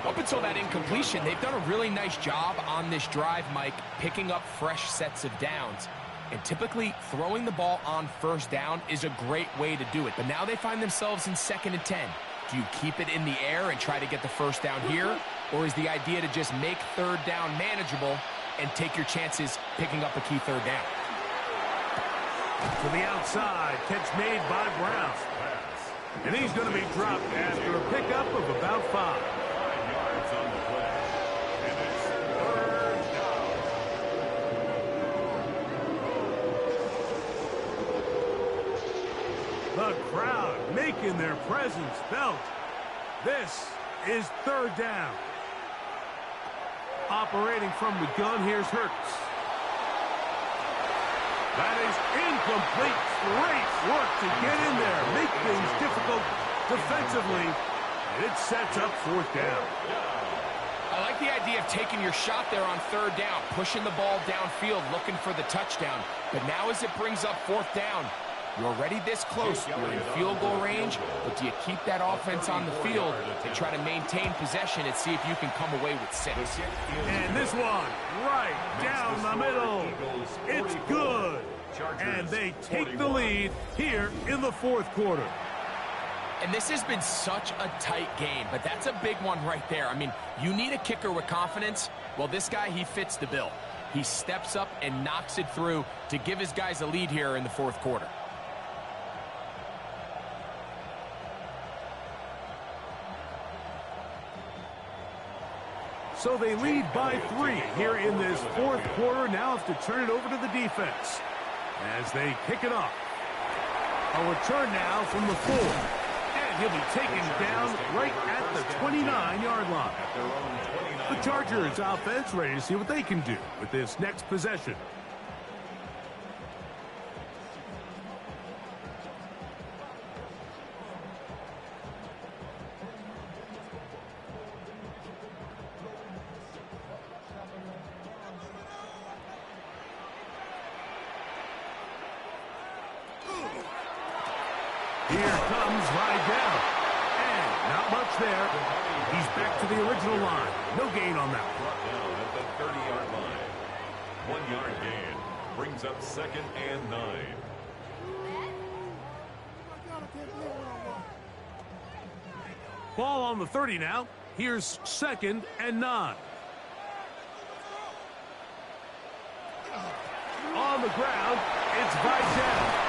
Up until that incompletion, they've done a really nice job on this drive, Mike, picking up fresh sets of downs. And typically, throwing the ball on first down is a great way to do it. But now they find themselves in 2nd and 10. Do you keep it in the air and try to get the first down here? Or is the idea to just make 3rd down manageable and take your chances picking up a key 3rd down? To the outside, catch made by Brown. And he's going to be dropped after a pickup of about 5. 5 yards on the play. And it's 3rd down. The crowd making their presence felt. This is 3rd down. Operating from the gun, here's Hurts. That is incomplete. Great work to get in there. Make things difficult defensively. And it sets up 4th down. I like the idea of taking your shot there on 3rd down, pushing the ball downfield, looking for the touchdown. But now as it brings up 4th down, you're already this close. You're in field goal range, but do you keep that offense on the field and try to maintain possession and see if you can come away with 6? And this one, right down the middle. It's good. And they take the lead here in the 4th quarter. And this has been such a tight game, but that's a big one right there. I mean, you need a kicker with confidence. Well, this guy, he fits the bill. He steps up and knocks it through to give his guys a lead here in the 4th quarter. So they lead by 3 here in this 4th quarter. Now have to turn it over to the defense as they kick it off. A return now from the 4. And he'll be taken down right at the 29-yard line. The Chargers offense ready to see what they can do with this next possession. Here comes Rydell. And not much there. He's back to the original line. No gain on that. Brought down at the 30-yard line. 1-yard gain. Brings up 2nd and 9. Ball on the 30 now. Here's 2nd and 9. On the ground, it's Rydell.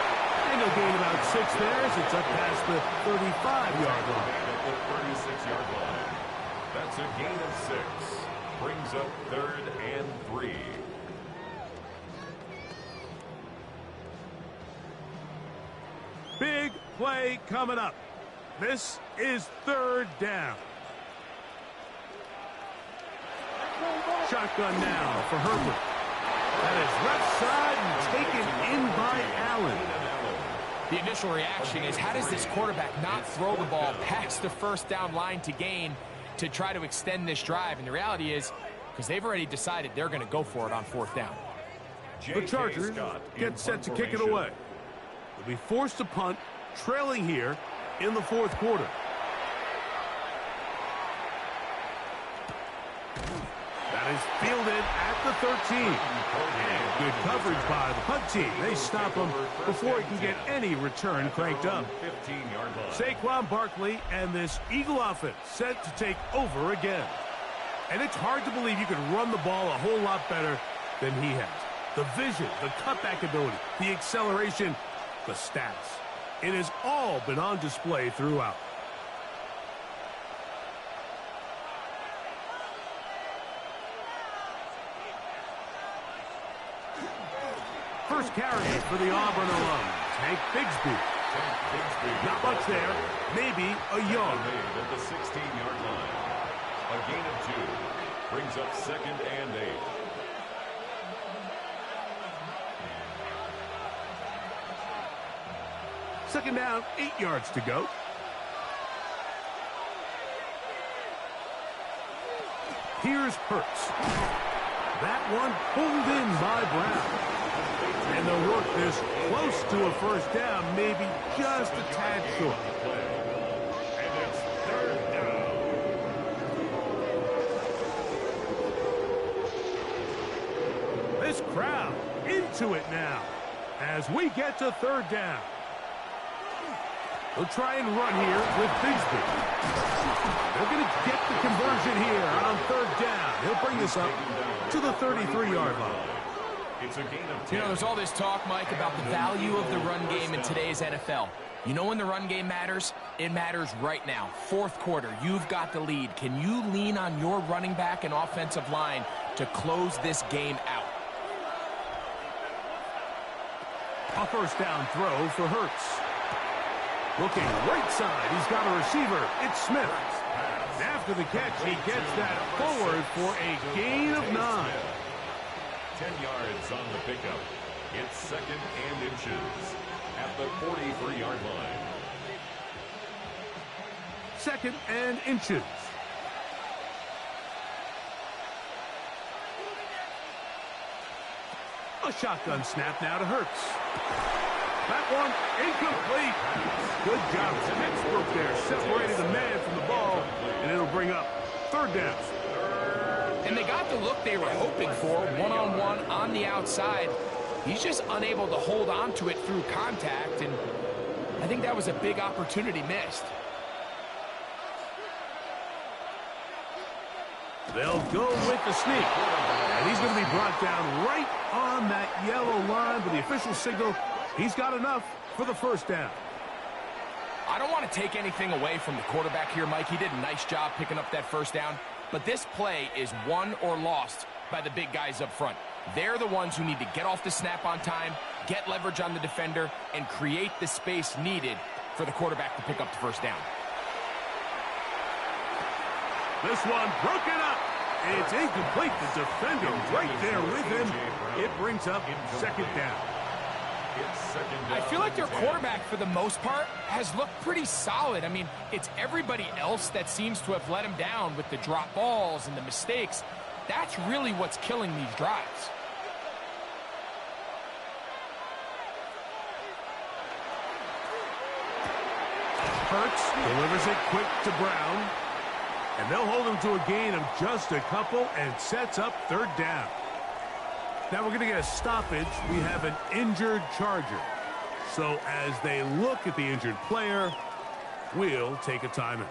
And he'll gain about 6 there as it's up past the 35-yard line. At the 36-yard line. That's a gain of 6. Brings up 3rd and 3. Big play coming up. This is 3rd down. Shotgun now for Herbert. That is left side and taken in by Allen. The initial reaction is, how does this quarterback not throw the ball past the 1st down line to gain to try to extend this drive? And the reality is, because they've already decided they're going to go for it on 4th down. The Chargers get set to kick it away. They'll be forced to punt, trailing here in the 4th quarter. That is fielded at the 13. And good coverage by the punt team. They stop him before he can get any return cranked up. 15-yard line. Saquon Barkley and this Eagle offense set to take over again. And it's hard to believe you can run the ball a whole lot better than he has. The vision, the cutback ability, the acceleration, the stats. It has all been on display throughout. First carry for the Auburn alum, Tank Bigsby. Not much there, maybe a yard. At the 16-yard line. A gain of 2 brings up 2nd and 8. Second down, 8 yards to go. Here's Hurts. That one pulled in by Brown. And they'll work this close to a first down, maybe just a tad short. And it's 3rd down. This crowd into it now as we get to 3rd down. They'll try and run here with Bigsby. They're going to get the conversion here on 3rd down. He'll bring this up to the 33-yard line. It's a gain of 10. You know, there's all this talk, Mike, about the value of the run game in today's NFL. You know when the run game matters? It matters right now. 4th quarter, you've got the lead. Can you lean on your running back and offensive line to close this game out? A first down throw for Hurts. Looking right side, he's got a receiver. It's Smith. After the catch, he gets that forward for a gain of 9. 10 yards on the pickup. It's 2nd and inches at the 43-yard line. 2nd and inches. A shotgun snap now to Hurts. That one incomplete. Good job. Textbook there. Separated the man from the ball, and it'll bring up 3rd down. And they got the look they were hoping for, one-on-one on the outside. He's just unable to hold on to it through contact, and I think that was a big opportunity missed. They'll go with the sneak. And he's going to be brought down right on that yellow line, but the official signal, he's got enough for the first down. I don't want to take anything away from the quarterback here, Mike. He did a nice job picking up that first down. But this play is won or lost by the big guys up front. They're the ones who need to get off the snap on time, get leverage on the defender, and create the space needed for the quarterback to pick up the first down. This one broken up. It's incomplete. The defender right there with him. It brings up 2nd down. I feel like their quarterback, for the most part, has looked pretty solid. I mean, it's everybody else that seems to have let him down with the drop balls and the mistakes. That's really what's killing these drives. Hurts delivers it quick to Brown. And they'll hold him to a gain of just a couple and sets up 3rd down. Now we're going to get a stoppage. We have an injured Charger. So as they look at the injured player, we'll take a timeout.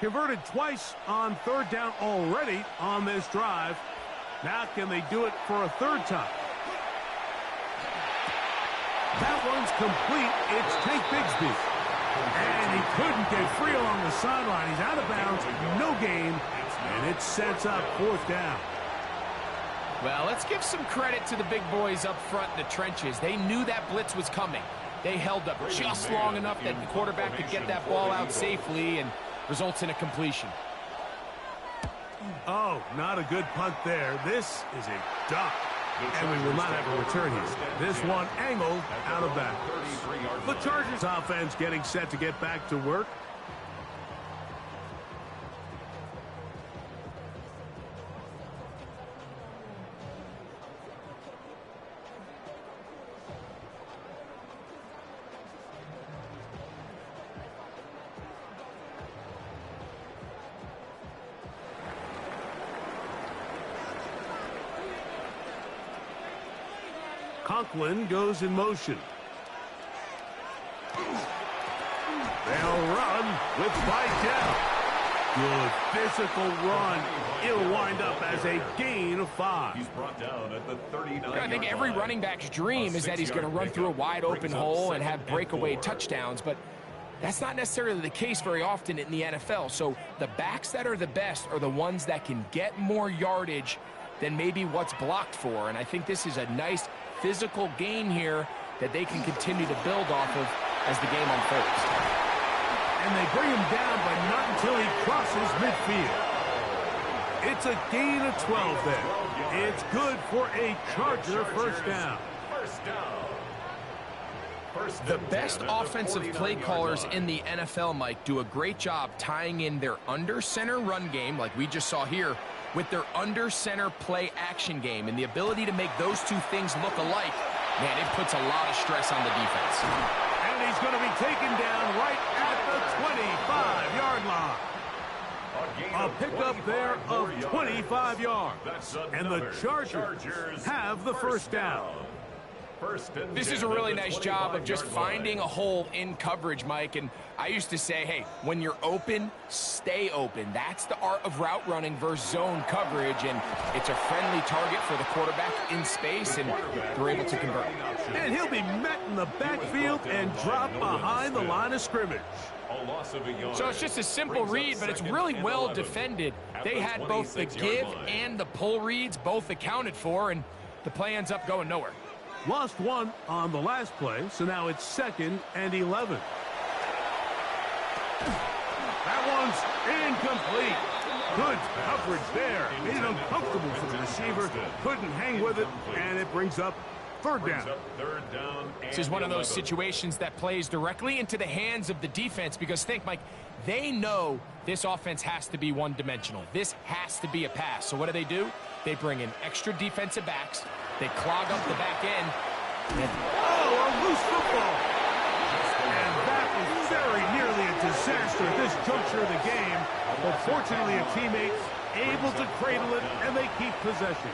Converted twice on 3rd down already on this drive. Now can they do it for a 3rd time? That one's complete. It's Tank Bigsby. And he couldn't get free along the sideline. He's out of bounds, no gain, and it sets up 4th down. Well, let's give some credit to the big boys up front in the trenches. They knew that blitz was coming. They held up just long enough that the quarterback could get that ball out safely, and results in a completion. Oh, not a good punt there. This is a duck. And we will not have a return here. This one angled out of bounds. The Chargers offense getting set to get back to work. Conklin goes in motion. They'll run with Vidal. Good physical run. It'll wind up as a gain of 5. He's brought down at the 39. I think every running back's dream is that he's going to run through a wide open hole and have breakaway touchdowns, but that's not necessarily the case very often in the NFL. So the backs that are the best are the ones that can get more yardage than maybe what's blocked for. And I think this is a nice physical gain here that they can continue to build off of as the game unfolds. And they bring him down, but not until he crosses midfield. It's a gain of 12 there. It's good for a Charger first down. The best offensive play callers in the NFL, Mike, do a great job tying in their under-center run game, like we just saw here, with their under-center play action game. And the ability to make those two things look alike, man, it puts a lot of stress on the defense. And he's going to be taken down right at the 25-yard line. A pickup there of 25 yards. And the Chargers have the first down. This is a really nice job of just finding a hole in coverage, Mike. And I used to say, hey, when you're open, stay open. That's the art of route running versus zone coverage. And it's a friendly target for the quarterback in space, and they're able to convert. And he'll be met in the backfield and drop behind the line of scrimmage. So it's just a simple read, but it's really well defended. They had both the give and the pull reads both accounted for, and the play ends up going nowhere. Lost one on the last play, so now it's 2nd and 11. That one's incomplete. Good coverage there. Made it uncomfortable for the receiver. Couldn't hang with it, and it brings up third down. This is one of those situations that plays directly into the hands of the defense because think, Mike, they know this offense has to be one-dimensional. This has to be a pass. So what do? They bring in extra defensive backs. They clog up the back end. Oh, a loose football. And that was very nearly a disaster at this juncture of the game. But fortunately, a teammate's able to cradle it, and they keep possession.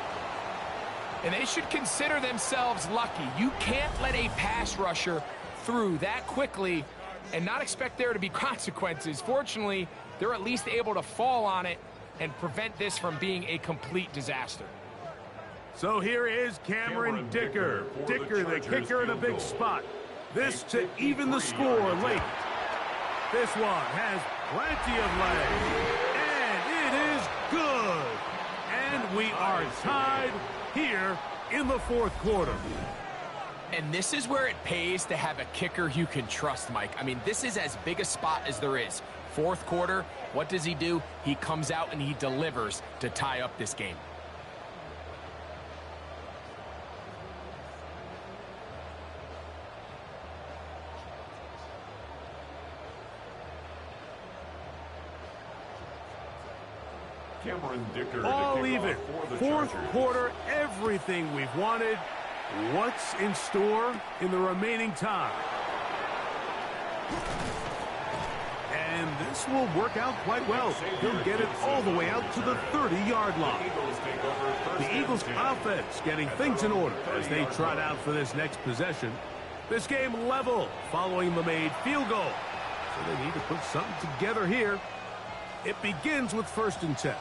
And they should consider themselves lucky. You can't let a pass rusher through that quickly and not expect there to be consequences. Fortunately, they're at least able to fall on it and prevent this from being a complete disaster. So here is Cameron Dicker. Dicker, the kicker, in a big spot. This to even the score late. This one has plenty of leg. And it is good. And we are tied here in the fourth quarter. And this is where it pays to have a kicker you can trust, Mike. I mean, this is as big a spot as there is. Fourth quarter, what does he do? He comes out and he delivers to tie up this game. Cameron Dicker. All even. Fourth quarter, everything we've wanted. What's in store in the remaining time? And this will work out quite well. He'll get it all the way out to the 30-yard line. The Eagles offense getting things in order as they trot out for this next possession. This game level following the made field goal. So they need to put something together here. It begins with 1st and 10.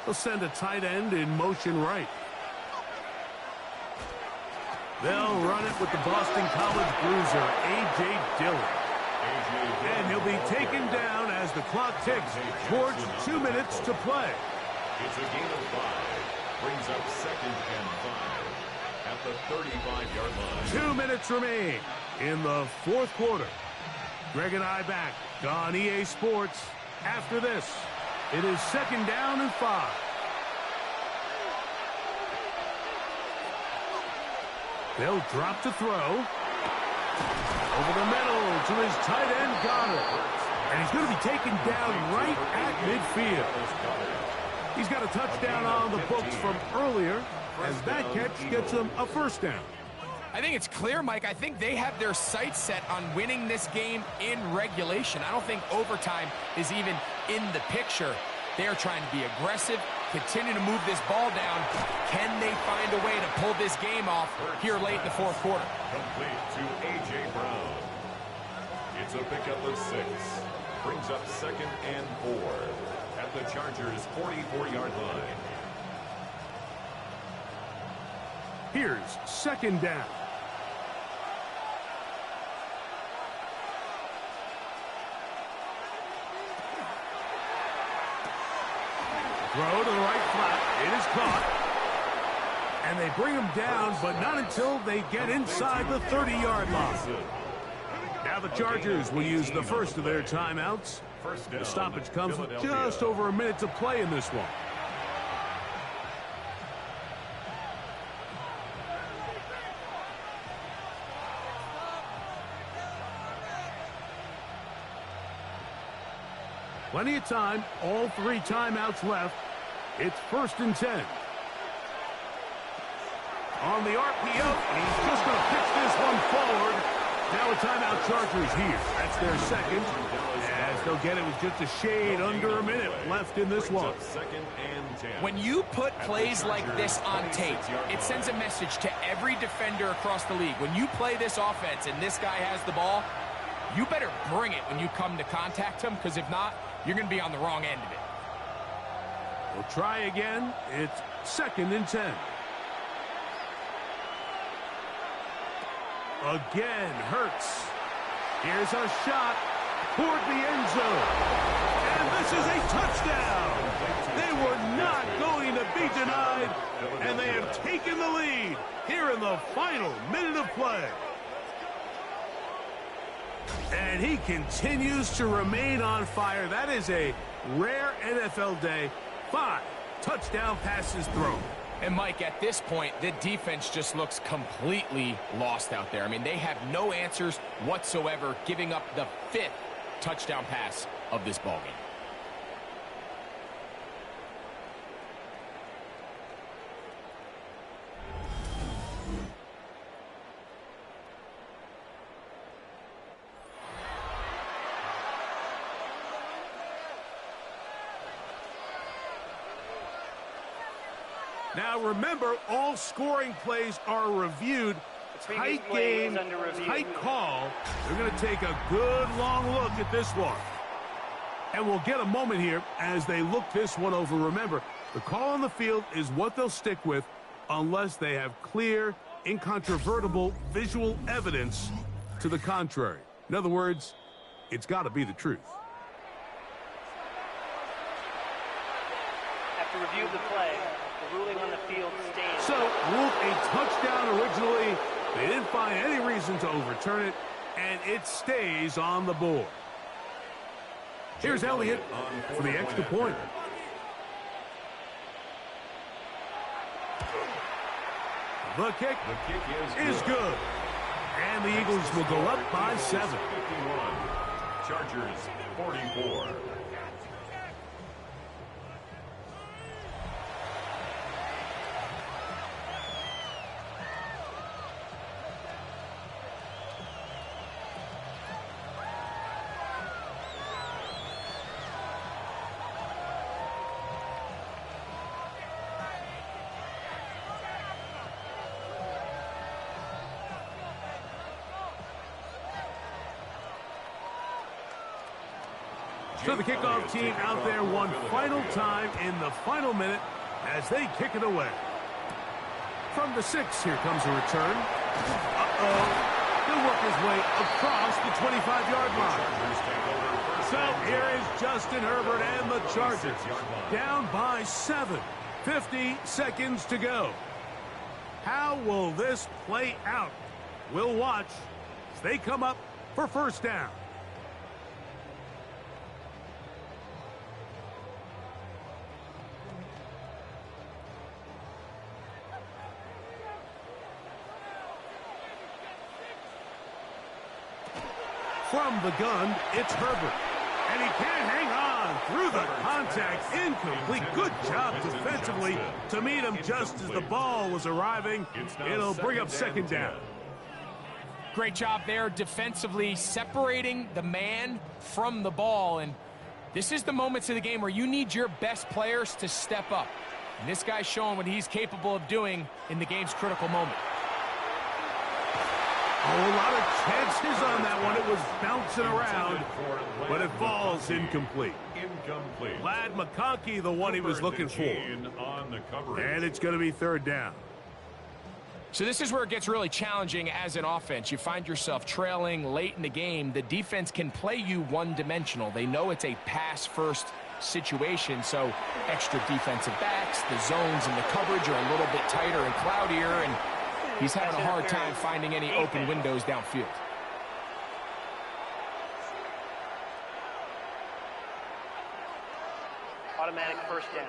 They'll send a tight end in motion right. They'll run it with the Boston College bruiser, A.J. Dillon. And he'll be taken down as the clock ticks towards 2 minutes to play. It's a gain of 5. Brings up 2nd and 5 at the 35-yard line. 2 minutes remain in the fourth quarter. Greg and I back on EA Sports. After this, it is 2nd down and 5. They'll drop to throw. Over the middle to his tight end, Goddard. And he's going to be taken down right at midfield. He's got a touchdown on the books from earlier as that catch gets him a first down. I think it's clear, Mike. I think they have their sights set on winning this game in regulation. I don't think overtime is even in the picture. They are trying to be aggressive, continue to move this ball down. Can they find a way to pull this game off here late in the fourth quarter? Complete to A.J. Brown. It's a pickup of 6. Brings up 2nd and 4 at the Chargers' 44-yard line. Here's 2nd down. Throw to the right flat. It is caught. And they bring him down, but not until they get inside the 30-yard line. Now the Chargers will use the first of their timeouts. The stoppage comes with just over a minute to play in this one. Plenty of time, all 3 timeouts left. It's 1st and 10. On the RPO, and he's just going to pitch this one forward. Now a timeout Chargers here. That's their 2nd. As they'll get it with just a shade under a minute left in this one. When you put plays like this on tape, it sends a message to every defender across the league. When you play this offense and this guy has the ball, you better bring it when you come to contact him, because if not, you're going to be on the wrong end of it. We'll try again. It's 2nd and 10. Again, Hurts. Here's a shot toward the end zone. And this is a touchdown. They were not going to be denied, and they have taken the lead here in the final minute of play. And he continues to remain on fire. That is a rare NFL day. 5 touchdown passes thrown. And, Mike, at this point, the defense just looks completely lost out there. I mean, they have no answers whatsoever, giving up the 5th touchdown pass of this ballgame. Now, remember, all scoring plays are reviewed. Tight game, tight call. They're going to take a good long look at this one. And we'll get a moment here as they look this one over. Remember, the call on the field is what they'll stick with unless they have clear, incontrovertible visual evidence to the contrary. In other words, it's got to be the truth. After review of the play, the ruling on the field stands. So, ruled a touchdown originally. They didn't find any reason to overturn it, and it stays on the board. Here's Elliott for the extra point. The kick is good. And the Eagles will go up by 7. 51. Chargers 44. So the kickoff team out there one final time in the final minute as they kick it away. From the 6, here comes a return. He'll work his way across the 25-yard line. So here is Justin Herbert and the Chargers down by 7. 50 seconds to go. How will this play out? We'll watch as they come up for first down. From the gun, it's Herbert. And he can't hang on through the contact. Incomplete. Good job defensively to meet him just as the ball was arriving. It'll bring up second down. Great job there defensively, separating the man from the ball. And this is the moments of the game where you need your best players to step up. And this guy's showing what he's capable of doing in the game's critical moment. Oh, a lot of chances on that one. It was bouncing around, but it falls incomplete. Lad McConkey, the one he was looking for. And it's going to be third down. So this is where it gets really challenging as an offense. You find yourself trailing late in the game. The defense can play you one-dimensional. They know it's a pass-first situation, so extra defensive backs, the zones and the coverage are a little bit tighter and cloudier, and he's having a hard time finding any open windows downfield. Automatic first down.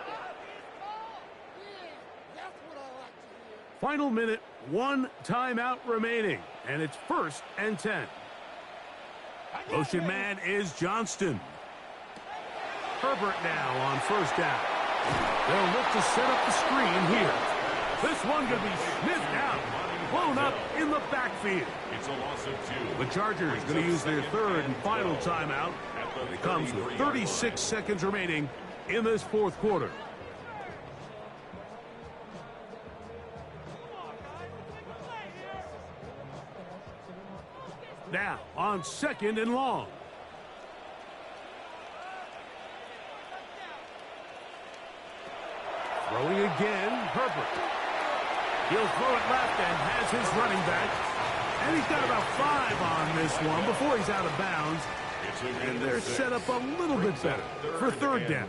Final minute, 1 timeout remaining, and it's 1st and 10. Motion man is Johnston. Herbert now on 1st down. They'll look to set up the screen here. This one going to be sniffed out, blown up in the backfield. It's a loss of 2. The Chargers going to use their 3rd and final timeout. It comes with 36 seconds remaining in this 4th quarter. Now on 2nd and long. Throwing again, Herbert. He'll throw it left and has his running back. And he's got about 5 on this one before he's out of bounds. And they're set up a little bit better for 3rd down.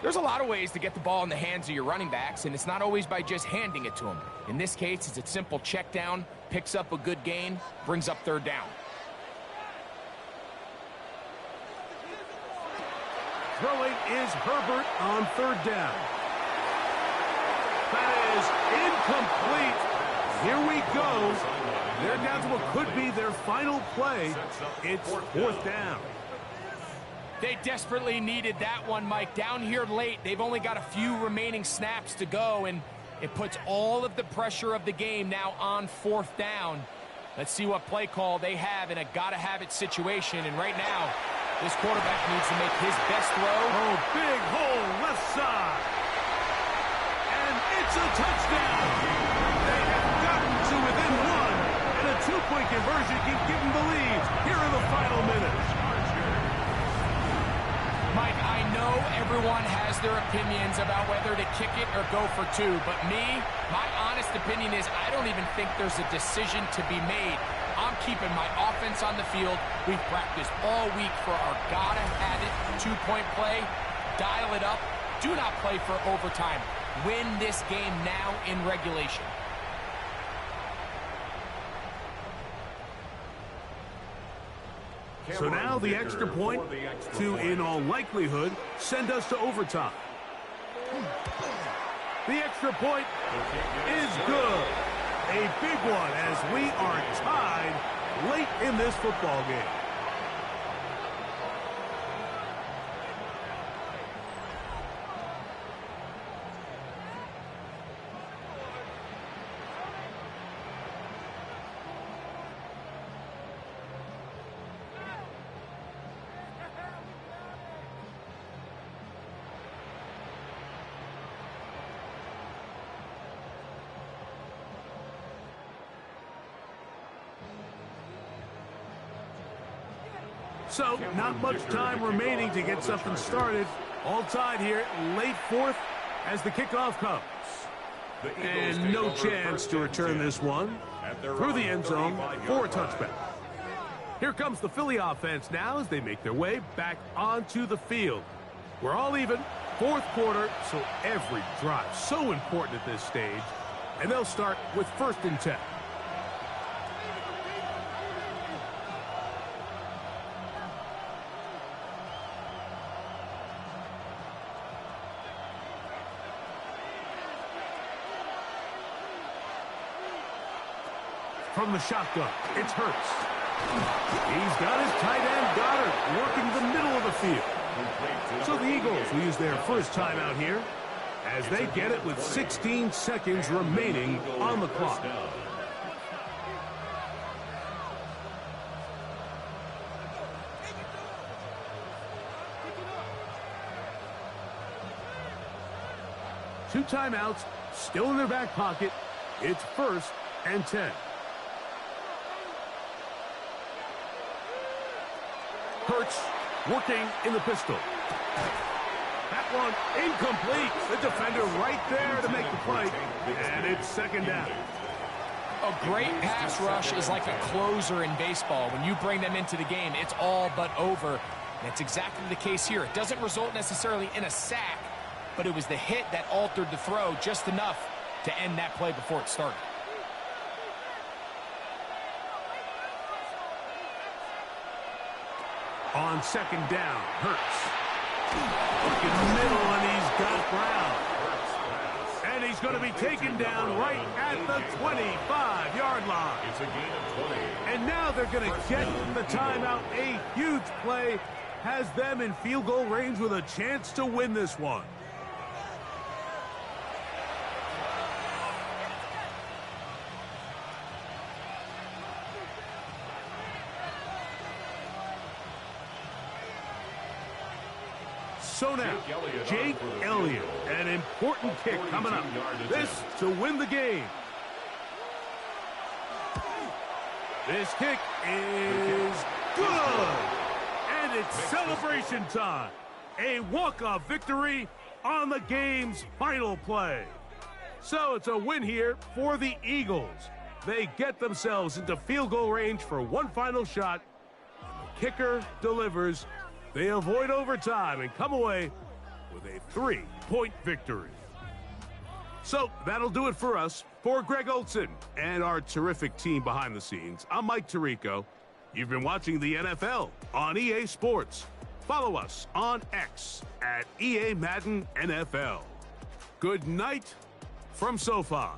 There's a lot of ways to get the ball in the hands of your running backs, and it's not always by just handing it to them. In this case, it's a simple check down, picks up a good gain, brings up 3rd down. Throwing is Herbert on 3rd down. That is incomplete. Here we go. They're down to what could be their final play. It's 4th down. They desperately needed that one, Mike. Down here late, they've only got a few remaining snaps to go, and it puts all of the pressure of the game now on 4th down. Let's see what play call they have in a gotta-have-it situation, and right now, this quarterback needs to make his best throw. Oh, big hole left side. And it's a touchdown. They have gotten to within 1, and a 2-point conversion can give them the lead. Here are the final minutes. Mike, I know everyone has their opinions about whether to kick it or go for 2, but my honest opinion is I don't even think there's a decision to be made. I'm keeping my offense on the field. We've practiced all week for our gotta-have-it 2-point play. Dial it up. Do not play for overtime. Win this game now in regulation. So now the extra point to, in all likelihood, send us to overtime. The extra point is good. A big one as we are tied late in this football game. So, not much time remaining to get something started. All tied here, late 4th as the kickoff comes. And no chance to return this one through the end zone for a touchback. Here comes the Philly offense now as they make their way back onto the field. We're all even, 4th quarter, so every drive so important at this stage. And they'll start with 1st and 10. From the shotgun, it's Hurts. He's got his tight end Goddard working the middle of the field. So the Eagles will use their first timeout here as they get it with 16 seconds remaining on the clock. 2 timeouts still in their back pocket. It's 1st and 10. Hurts working in the pistol. That one incomplete. The defender right there to make the play. And it's 2nd down. A great pass rush is like a closer in baseball. When you bring them into the game, it's all but over. That's exactly the case here. It doesn't result necessarily in a sack, but it was the hit that altered the throw just enough to end that play before it started. On 2nd down, Hurts. Looking middle, and he's got Brown. And he's going to be taken down right at the 25-yard line. It's a gain of 20. And now they're going to get the timeout. A huge play has them in field goal range with a chance to win this one. So now, Jake Elliott, an important kick coming up. This to win the game. This kick is good. And it's celebration time. A walk-off victory on the game's final play. So it's a win here for the Eagles. They get themselves into field goal range for one final shot. The kicker delivers. They avoid overtime and come away with a 3-point victory. So that'll do it for us. For Greg Olson and our terrific team behind the scenes, I'm Mike Tirico. You've been watching the NFL on EA Sports. Follow us on X at EA Madden NFL. Good night from SoFi.